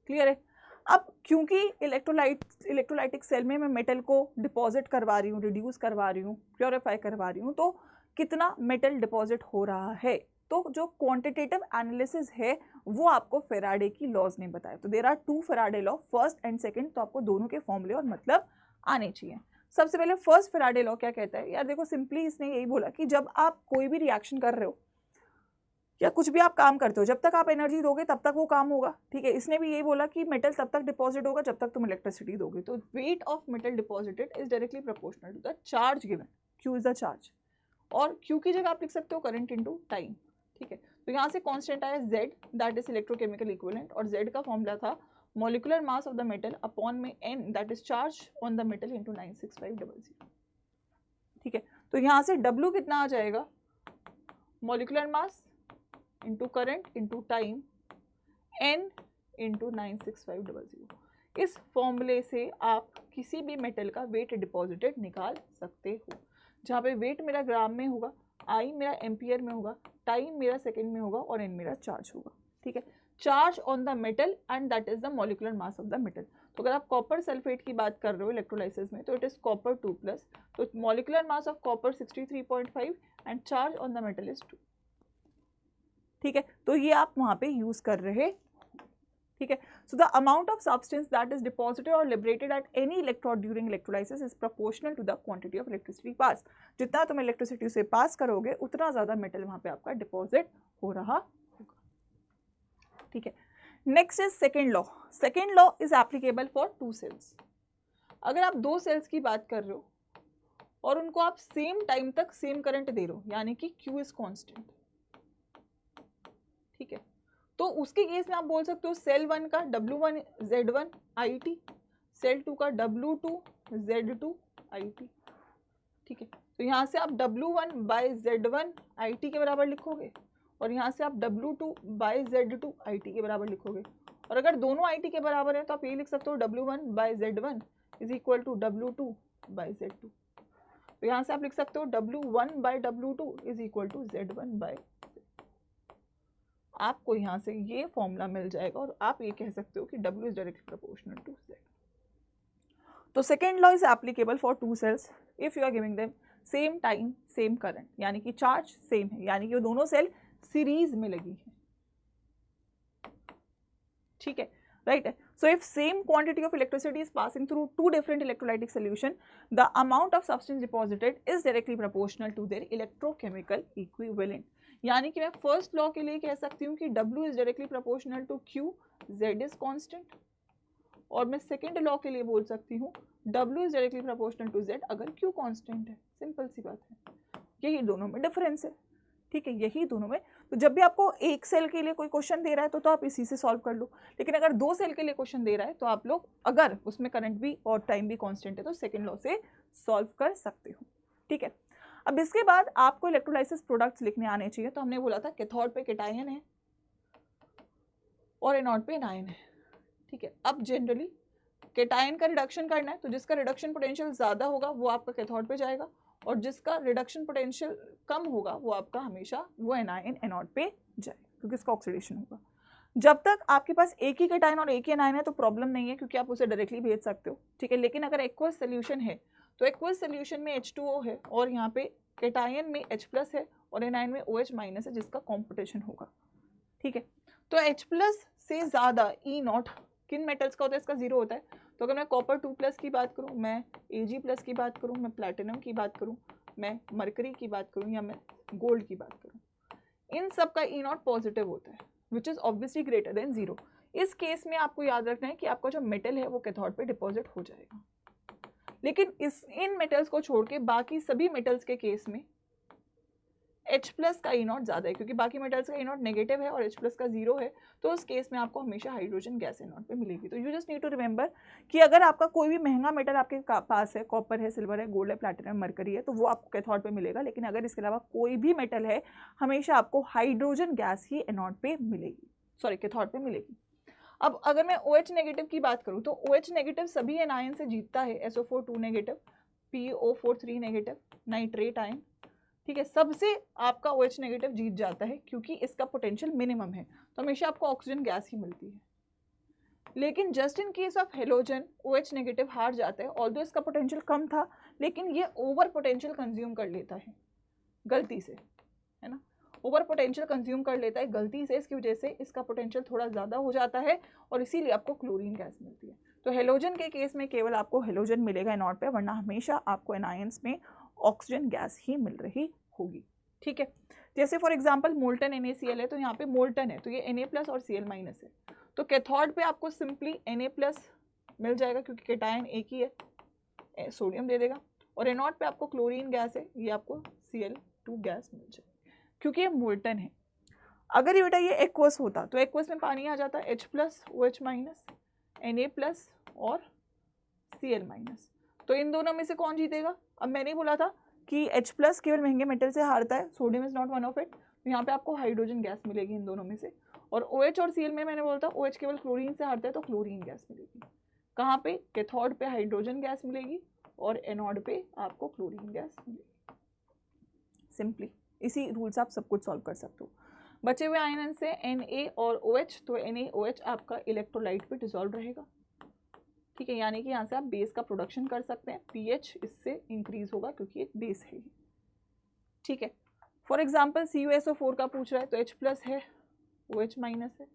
क्लियर है? अब क्योंकि इलेक्ट्रोलाइटिक सेल में मैं मेटल को डिपॉजिट करवा रही हूँ, रिड्यूस करवा रही हूँ, प्योरीफाई करवा रही हूँ, तो कितना मेटल डिपॉजिट हो रहा है, तो जो क्वांटिटेटिव एनालिसिस है वो आपको फेराडे की लॉज ने बताया। तो there are 2 Faraday law, first and second, तो आपको दोनों के फॉर्मूले और मतलब आने चाहिए। सबसे पहले फर्स्ट फेराडे लॉ क्या कहता है यार, देखो सिंपली इसने यही बोला कि जब आप कोई भी रिएक्शन कर रहे हो या कुछ भी आप काम करते हो, जब तक आप एनर्जी दोगे तब तक वो काम होगा, ठीक है। इसने भी यही बोला कि मेटल तब तक डिपॉजिट होगा जब तक तुम इलेक्ट्रिसिटी दोगे। तो weight of metal deposited is directly proportional to the charge given, Q is the charge, और क्यू की जगह आप लिख सकते हो करंट इनटू टाइम, ठीक है। तो यहाँ से कांस्टेंट आया z, that is electrochemical equivalent, और z का फॉर्मूला था molecular mass of the metal upon में n, that is charge on the metal into 96500, ठीक है। तो यहाँ से w कितना आ जाएगा, molecular mass into current into time n into 96500। इस फॉर्मूले से आप किसी भी मेटल का वेट डिपॉजिटेड निकाल सकते हो, जहाँ पे वेट मेरा ग्राम में होगा, आई मेरा एम्पियर में होगा, टाइम मेरा सेकेंड में होगा और n मेरा चार्ज होगा, ठीक है। Charge on the metal and that is the molecular mass of the metal. तो अगर आप कॉपर सल्फेट की बात कर रहे हो इलेक्ट्रोलाइसिस में, तो इट इज कॉपर 2+, तो molecular mass of copper 63.5 and charge on the metal is 2, ठीक है। तो ये आप वहां पे यूज कर रहे, ठीक है। So the amount of substance that is deposited और liberated at any electrode during electrolysis is proportional to the quantity of electricity pass. जितना तुम इलेक्ट्रिसिटी से पास करोगे उतना ज्यादा मेटल वहां पे आपका डिपॉजिट हो रहा होगा, ठीक है। Next is second law. Second law is applicable for 2 cells. अगर आप 2 सेल्स की बात कर रहे हो और उनको आप सेम टाइम तक सेम करंट दे रहे हो, यानी कि Q इज कॉन्स्टेंट, ठीक है, तो उसके केस में आप बोल सकते हो सेल 1 का W1 Z1 IT, सेल 2 का W2 Z2 IT, ठीक है। तो यहाँ से आप W1 बाय Z1 IT के बराबर लिखोगे और यहाँ से आप W2 बाय Z2 IT के बराबर लिखोगे, और अगर दोनों IT के बराबर है तो आप ये लिख सकते हो W1 by Z1 is equal to W2 by Z2। तो यहाँ से आप लिख सकते हो W1 by W2 is equal to Z1 by, आपको यहाँ से ये फॉर्मूला मिल जाएगा और आप ये कह सकते हो कि W is directly proportional to Z। तो second law is applicable for 2 cells if you are giving them same time same current, यानी कि चार्ज सेम है, यानी कि वो दोनों सेल सीरीज में लगी है, ठीक है, राइट है। So if same quantity of electricity is passing through 2 different electrolytic solution, the amount of substance deposited is directly proportional to their electrochemical equivalent। यानी कि मैं फर्स्ट लॉ के लिए कह सकती हूँ कि W is directly proportional to Q, Z is constant, और मैं सेकेंड लॉ के लिए बोल सकती हूँ W is directly proportional to Z अगर Q constant है। सिंपल सी बात है, यही दोनों में डिफरेंस है, ठीक है, यही दोनों में। तो जब भी आपको एक सेल के लिए कोई क्वेश्चन दे रहा है तो आप इसी से सॉल्व कर लो, लेकिन अगर 2 सेल के लिए क्वेश्चन दे रहा है तो आप लोग अगर उसमें करंट भी और टाइम भी कांस्टेंट है तो सेकंड लॉ से सॉल्व कर सकते हो, ठीक है। अब इसके बाद आपको इलेक्ट्रोलाइसिस प्रोडक्ट्स लिखने आने चाहिए। तो हमने बोला था कैथोड पे कैटायन है और एनोड पे एनायन है, ठीक है। अब जनरली कैटायन का रिडक्शन करना है तो जिसका रिडक्शन पोटेंशियल ज़्यादा होगा वो आपका कैथोड पे जाएगा, और जिसका रिडक्शन पोटेंशियल कम होगा वो आपका हमेशा वो एनायन एनोड पे जाएगा, क्योंकि इसका ऑक्सीडेशन होगा। जब तक आपके पास एक ही कैटायन और एक ही एनायन है तो प्रॉब्लम नहीं है, क्योंकि आप उसे डायरेक्टली भेज सकते हो, ठीक है। लेकिन अगर एक्वस सोल्यूशन है तो एक्वस सोल्यूशन में H2O है और यहाँ पे कैटायन में H+ है और एनायन में OH- है, जिसका कॉम्पिटिशन होगा, ठीक है। तो H+ से ज़्यादा E0 किन मेटल्स का होता है, इसका 0 होता है। तो अगर मैं कॉपर 2+ की बात करूँ, मैं Ag+ की बात करूँ, मैं प्लैटिनम की बात करूँ, मैं मरकरी की बात करूँ या मैं गोल्ड की बात करूँ, इन सब का E0 पॉजिटिव होता है, which is obviously greater than 0। इस केस में आपको याद रखना है कि आपका जो मेटल है वो कैथोड पे डिपॉजिट हो जाएगा। लेकिन इन मेटल्स को छोड़ के बाकी सभी मेटल्स के केस में H+ का E0 ज़्यादा है, क्योंकि बाकी मेटल्स का E0 नेगेटिव है और H+ का 0 है, तो उस केस में आपको हमेशा हाइड्रोजन गैस E0 पे मिलेगी। तो you just need to remember कि अगर आपका कोई भी महंगा मेटल आपके पास है, कॉपर है, सिल्वर है, गोल्ड है, प्लैटिनम, मरकरी है, तो वो आपको कैथोड पे मिलेगा। लेकिन अगर इसके अलावा कोई भी मेटल है, हमेशा आपको हाइड्रोजन गैस ही एनोड पे मिलेगी, सॉरी कैथोड पे मिलेगी। अब अगर मैं OH नेगेटिव की बात करूँ तो OH नेगेटिव सभी एनायन से जीतता है, SO4 2 negative, PO4 3 negative, nitrate ion, ठीक है, सबसे आपका OH नेगेटिव जीत जाता है क्योंकि इसका पोटेंशियल मिनिमम है, तो हमेशा आपको ऑक्सीजन गैस ही मिलती है। लेकिन just in case of halogen OH negative हार जाता है, ऑल्दो इसका पोटेंशियल कम था लेकिन ये ओवर पोटेंशियल कंज्यूम कर लेता है गलती से, है ना। ओवर पोटेंशियल कंज्यूम कर लेता है गलती से, इसकी वजह से इसका पोटेंशियल थोड़ा ज़्यादा हो जाता है और इसीलिए आपको क्लोरीन गैस मिलती है। तो हेलोजन के केस में केवल आपको हेलोजन मिलेगा एनोड पे, वरना हमेशा आपको एनायंस में ऑक्सीजन गैस ही मिल रही होगी। ठीक है, जैसे फॉर एग्जांपल मोल्टन NaCl है, तो यहाँ पे मोल्टन है तो ये Na+ और Cl- है, तो कैथोड पे आपको सिंपली Na+ मिल जाएगा क्योंकि केटायन एक ही है, सोडियम दे देगा, और एनोड पे आपको क्लोरीन गैस है, ये आपको Cl2 गैस मिल जाएगी क्योंकि ये मोल्टन है। अगर ये बेटा ये एक्वस होता तो एक्वस में पानी आ जाता H+, OH-, Na+ और Cl-, तो इन दोनों में से कौन जीतेगा? अब मैंने बोला था कि H+ केवल महंगे मेटल से हारता है, sodium is not one of it, तो यहाँ पे आपको हाइड्रोजन गैस मिलेगी इन दोनों में से, और OH और Cl में मैंने बोला था OH केवल क्लोरीन से हारता है तो क्लोरीन गैस मिलेगी। कहाँ पे? कैथोड पे हाइड्रोजन गैस मिलेगी और एनोड पे आपको क्लोरीन गैस मिलेगी। सिंपली इसी रूल से आप सब कुछ सॉल्व कर सकते हो। बचे हुए आयन से Na और OH, तो NaOH आपका इलेक्ट्रोलाइट पे डिसॉल्व रहेगा। ठीक है, यानी कि यहाँ से आप बेस का प्रोडक्शन कर सकते हैं, pH इससे इंक्रीज होगा क्योंकि एक बेस है। ठीक है, फॉर एग्जाम्पल CuSO4 का पूछ रहा है तो H+ है, OH- है,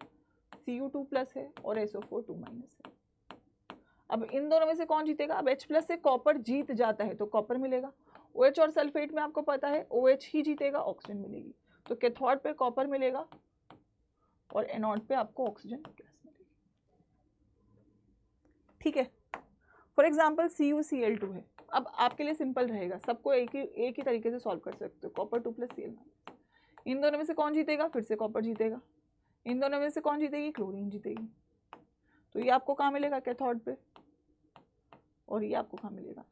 Cu2+ है और SO4 2- है। अब इन दोनों में से कौन जीतेगा? अब H+ से कॉपर जीत जाता है तो कॉपर मिलेगा, OH और सल्फेट में आपको पता है OH ही जीतेगा, ऑक्सीजन मिलेगी, तो कैथोड पे कॉपर मिलेगा और एनोड पे आपको ऑक्सीजन गैस मिलेगी। ठीक है, फॉर एग्जाम्पल CuCl2 है, अब आपके लिए सिंपल रहेगा, सबको एक ही तरीके से सॉल्व कर सकते हो, कॉपर 2 + Cl-। इन दोनों में से कौन जीतेगा? फिर से कॉपर जीतेगा। इन दोनों में से कौन जीतेगी? क्लोरीन जीतेगी। तो ये आपको कहाँ मिलेगा? कैथोड पे, और ये आपको कहाँ मिलेगा?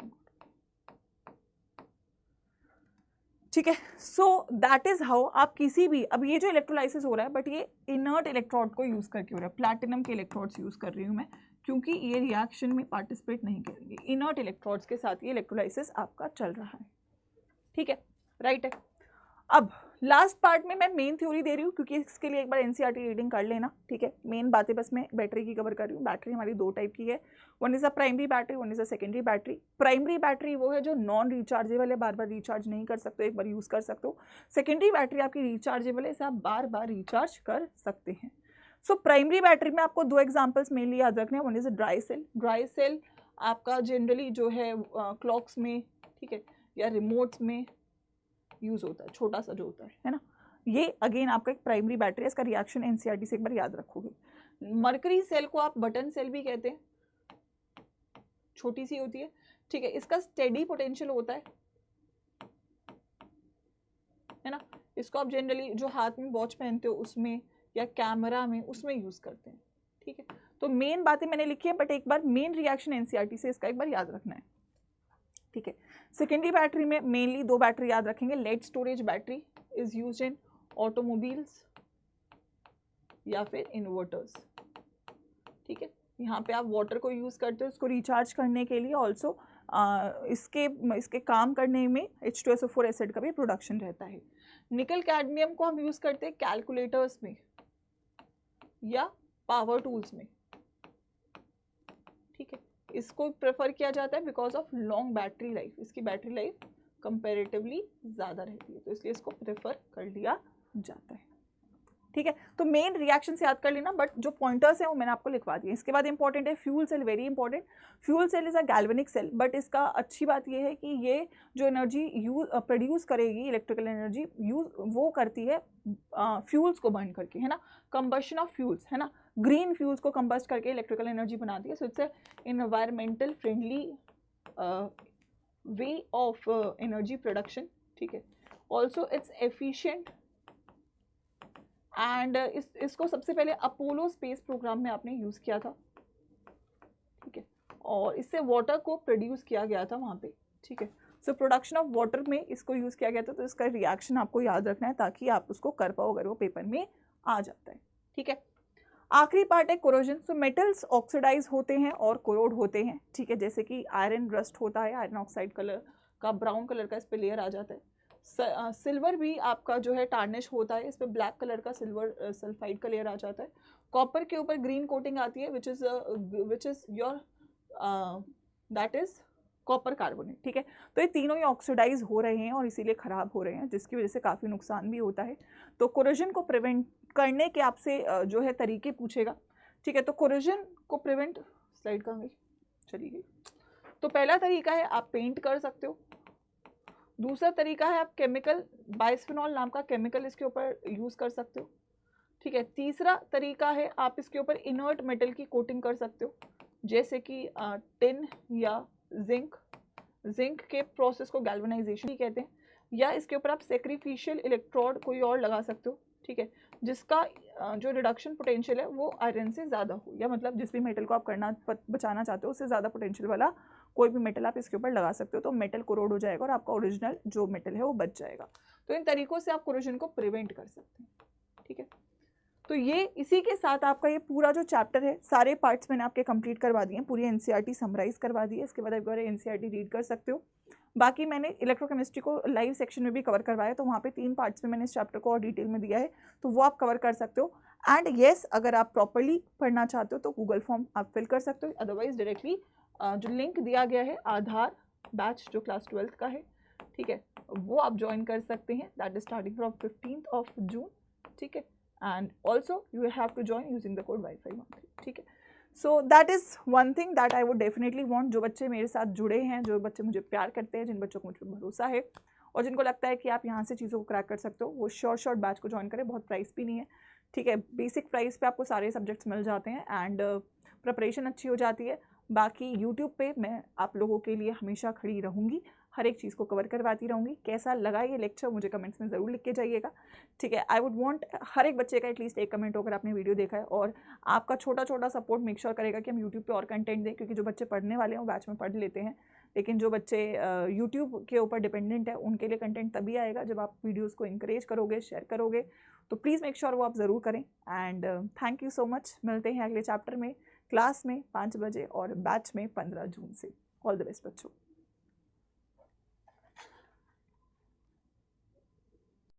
ठीक है, सो दैट इज हाउ आप किसी भी, अब ये जो इलेक्ट्रोलाइसिस हो रहा है बट ये इनर्ट इलेक्ट्रोड को यूज करके हो रहा है, प्लैटिनम के इलेक्ट्रोड्स यूज कर रही हूँ मैं क्योंकि ये रिएक्शन में पार्टिसिपेट नहीं करेंगे, इनर्ट इलेक्ट्रोड्स के साथ ये इलेक्ट्रोलाइसिस आपका चल रहा है। ठीक है, राइट है। अब लास्ट पार्ट में मैं मेन थ्योरी दे रही हूँ क्योंकि इसके लिए एक बार NCERT रीडिंग कर लेना। ठीक है, मेन बातें बस मैं बैटरी की कवर कर रही हूँ। बैटरी हमारी दो टाइप की है, one is a primary battery, one is a secondary battery. Primary battery वो है जो नॉन रिचार्जेबल है, बार बार रिचार्ज नहीं कर सकते, एक बार यूज कर सकते हो। सेकेंडरी बैटरी आपकी रिचार्जेबल है, इसे आप बार बार रिचार्ज कर सकते हैं। सो प्राइमरी बैटरी में आपको दो एग्जाम्पल्स मेनली याद रखने हैं, one is a dry cell. Dry cell आपका जनरली जो है क्लॉक्स में, ठीक है, या रिमोट्स में यूज होता है, छोटा सा जो होता है ना, ये अगेन आपका एक प्राइमरी बैटरी है, इसका रिएक्शन NCERT से एक बार याद रखोगे। मरकरी सेल को आप बटन सेल भी कहते हैं, छोटी सी होती है, ठीक है, इसका स्टेडी पोटेंशियल होता है ना, इसको आप जनरली जो हाथ में वॉच पहनते हो उसमें या कैमरा में उसमें यूज करते हैं। ठीक है, तो मेन बातें मैंने लिखी है बट एक बार मेन रिएक्शन NCERT से इसका एक बार याद रखना है। ठीक है, सेकेंडरी बैटरी में मेनली दो बैटरी याद रखेंगे। Lead storage battery is used in automobiles या फिर इन्वर्टर्स। ठीक है, यहाँ पे आप वाटर को यूज करते हो उसको रिचार्ज करने के लिए, ऑल्सो इसके काम करने में H2SO4 एसिड का भी प्रोडक्शन रहता है। निकल कैडमियम को हम यूज करते हैं कैलकुलेटर्स में या पावर टूल्स में। ठीक है, इसको प्रेफर किया जाता है because of long battery life, इसकी बैटरी लाइफ कंपैरेटिवली ज़्यादा रहती है तो इसलिए इसको प्रेफर कर लिया जाता है। ठीक है, तो मेन रिएक्शन से याद कर लेना, बट जो पॉइंटर्स हैं वो मैंने आपको लिखवा दिए। इसके बाद इंपॉर्टेंट है fuel cell, very important. Fuel cell is a galvanic cell, but इसका अच्छी बात ये है कि ये जो एनर्जी प्रोड्यूस करेगी, इलेक्ट्रिकल एनर्जी यूज वो करती है फ्यूल्स को बर्न करके, है ना, कंबशन ऑफ फ्यूल्स, है ना, ग्रीन फ्यूल्स को कंबस्ट करके इलेक्ट्रिकल एनर्जी बनाती है। So it's environmental friendly way of energy production. ठीक है, ऑल्सो इट्स एफिशिएंट एंड इसको सबसे पहले अपोलो स्पेस प्रोग्राम में आपने यूज़ किया था। ठीक है, और इससे वाटर को प्रोड्यूस किया गया था वहाँ पे। ठीक है, सो प्रोडक्शन ऑफ वाटर में इसको यूज़ किया गया था, तो इसका रिएक्शन आपको याद रखना है ताकि आप उसको कर पाओ अगर वो पेपर में आ जाता है। ठीक है, आखिरी पार्ट है कोरोजन। सो मेटल्स ऑक्सीडाइज होते हैं और कोरोड होते हैं। ठीक है, जैसे कि आयरन रस्ट होता है, आयरन ऑक्साइड कलर का ब्राउन कलर का इस पर लेयर आ जाता है। सिल्वर भी आपका जो है टार्निश होता है, इस पर ब्लैक कलर का सिल्वर सल्फाइड का लेयर आ जाता है। कॉपर के ऊपर ग्रीन कोटिंग आती है which is your that is copper carbonate, ठीक है। तो ये तीनों ही ऑक्सीडाइज हो रहे हैं और इसीलिए ख़राब हो रहे हैं, जिसकी वजह से काफ़ी नुकसान भी होता है। तो कोरोजन को प्रिवेंट करने के आपसे जो है तरीके पूछेगा, ठीक है। तो कोरोजन को प्रिवेंट, स्लाइड कहाँ गई, चली गई। तो पहला तरीका है आप पेंट कर सकते हो। दूसरा तरीका है आप केमिकल, बाइस्फेनॉल नाम का केमिकल इसके ऊपर यूज़ कर सकते हो, ठीक है। तीसरा तरीका है आप इसके ऊपर इनर्ट मेटल की कोटिंग कर सकते हो, जैसे कि टिन या जिंक के प्रोसेस को गैल्वेनाइजेशन ही कहते हैं, या इसके ऊपर आप सेक्रीफिशियल इलेक्ट्रोड कोई और लगा सकते हो, ठीक है, जिसका जो रिडक्शन पोटेंशियल है वो आयरन से ज़्यादा हो, या मतलब जिस भी मेटल को आप बचाना चाहते हो उससे ज़्यादा पोटेंशियल वाला कोई भी मेटल आप इसके ऊपर लगा सकते हो। तो मेटल कोरोड हो जाएगा और आपका ओरिजिनल जो मेटल है वो बच जाएगा। तो इन तरीकों से आप कोरोजन को प्रिवेंट कर सकते हैं, ठीक है। तो ये इसी के साथ आपका ये पूरा जो चैप्टर है, सारे पार्ट्स मैंने आपके कंप्लीट करवा दिए हैं, पूरी एनसीईआरटी समराइज करवा दी है। इसके बाद आप एनसीईआरटी रीड कर सकते हो। बाकी मैंने इलेक्ट्रोकेमिस्ट्री को लाइव सेक्शन में भी कवर करवाया, तो वहाँ पे 3 पार्ट्स में मैंने इस चैप्टर को और डिटेल में दिया है, तो वो आप कवर कर सकते हो। एंड येस, अगर आप प्रॉपरली पढ़ना चाहते हो तो गूगल फॉर्म आप फिल कर सकते हो, अदरवाइज डायरेक्टली जो लिंक दिया गया है आधार बैच जो क्लास 12th का है, ठीक है, वो आप ज्वाइन कर सकते हैं। That is starting from 15th जून, ठीक है। And also you have to join using the code Wi-Fi13, ठीक है। So that is one thing that I would definitely want। जो बच्चे मेरे साथ जुड़े हैं, जो बच्चे मुझे प्यार करते हैं, जिन बच्चों को मुझ पर भरोसा है और जिनको लगता है कि आप यहाँ से चीज़ों को क्रैक कर सकते हो, वो शॉर्ट बैच को ज्वाइन करें। बहुत प्राइस भी नहीं है, ठीक है, बेसिक प्राइस पे आपको सारे सब्जेक्ट्स मिल जाते हैं एंड प्रिपरेशन अच्छी हो जाती है। बाकी यूट्यूब पे मैं आप लोगों के लिए हमेशा खड़ी रहूँगी, हर एक चीज़ को कवर करवाती रहूँगी। कैसा लगा ये लेक्चर मुझे कमेंट्स में ज़रूर लिख के जाइएगा, ठीक है। आई वुड वांट हर एक बच्चे का एटलीस्ट एक कमेंट होकर आपने वीडियो देखा है, और आपका छोटा छोटा सपोर्ट मेक श्योर करेगा कि हम यूट्यूब पे और कंटेंट दें, क्योंकि जो बच्चे पढ़ने वाले हैं वो बैच में पढ़ लेते हैं, लेकिन जो बच्चे यूट्यूब के ऊपर डिपेंडेंट है उनके लिए कंटेंट तभी आएगा जब आप वीडियोज़ को इंकरेज करोगे, शेयर करोगे। तो प्लीज़ मेक श्योर वो आप ज़रूर करें। And thank you so much. मिलते हैं अगले चैप्टर में क्लास में 5 बजे और बैच में 15 जून से। ऑल द बेस्ट बच्चों।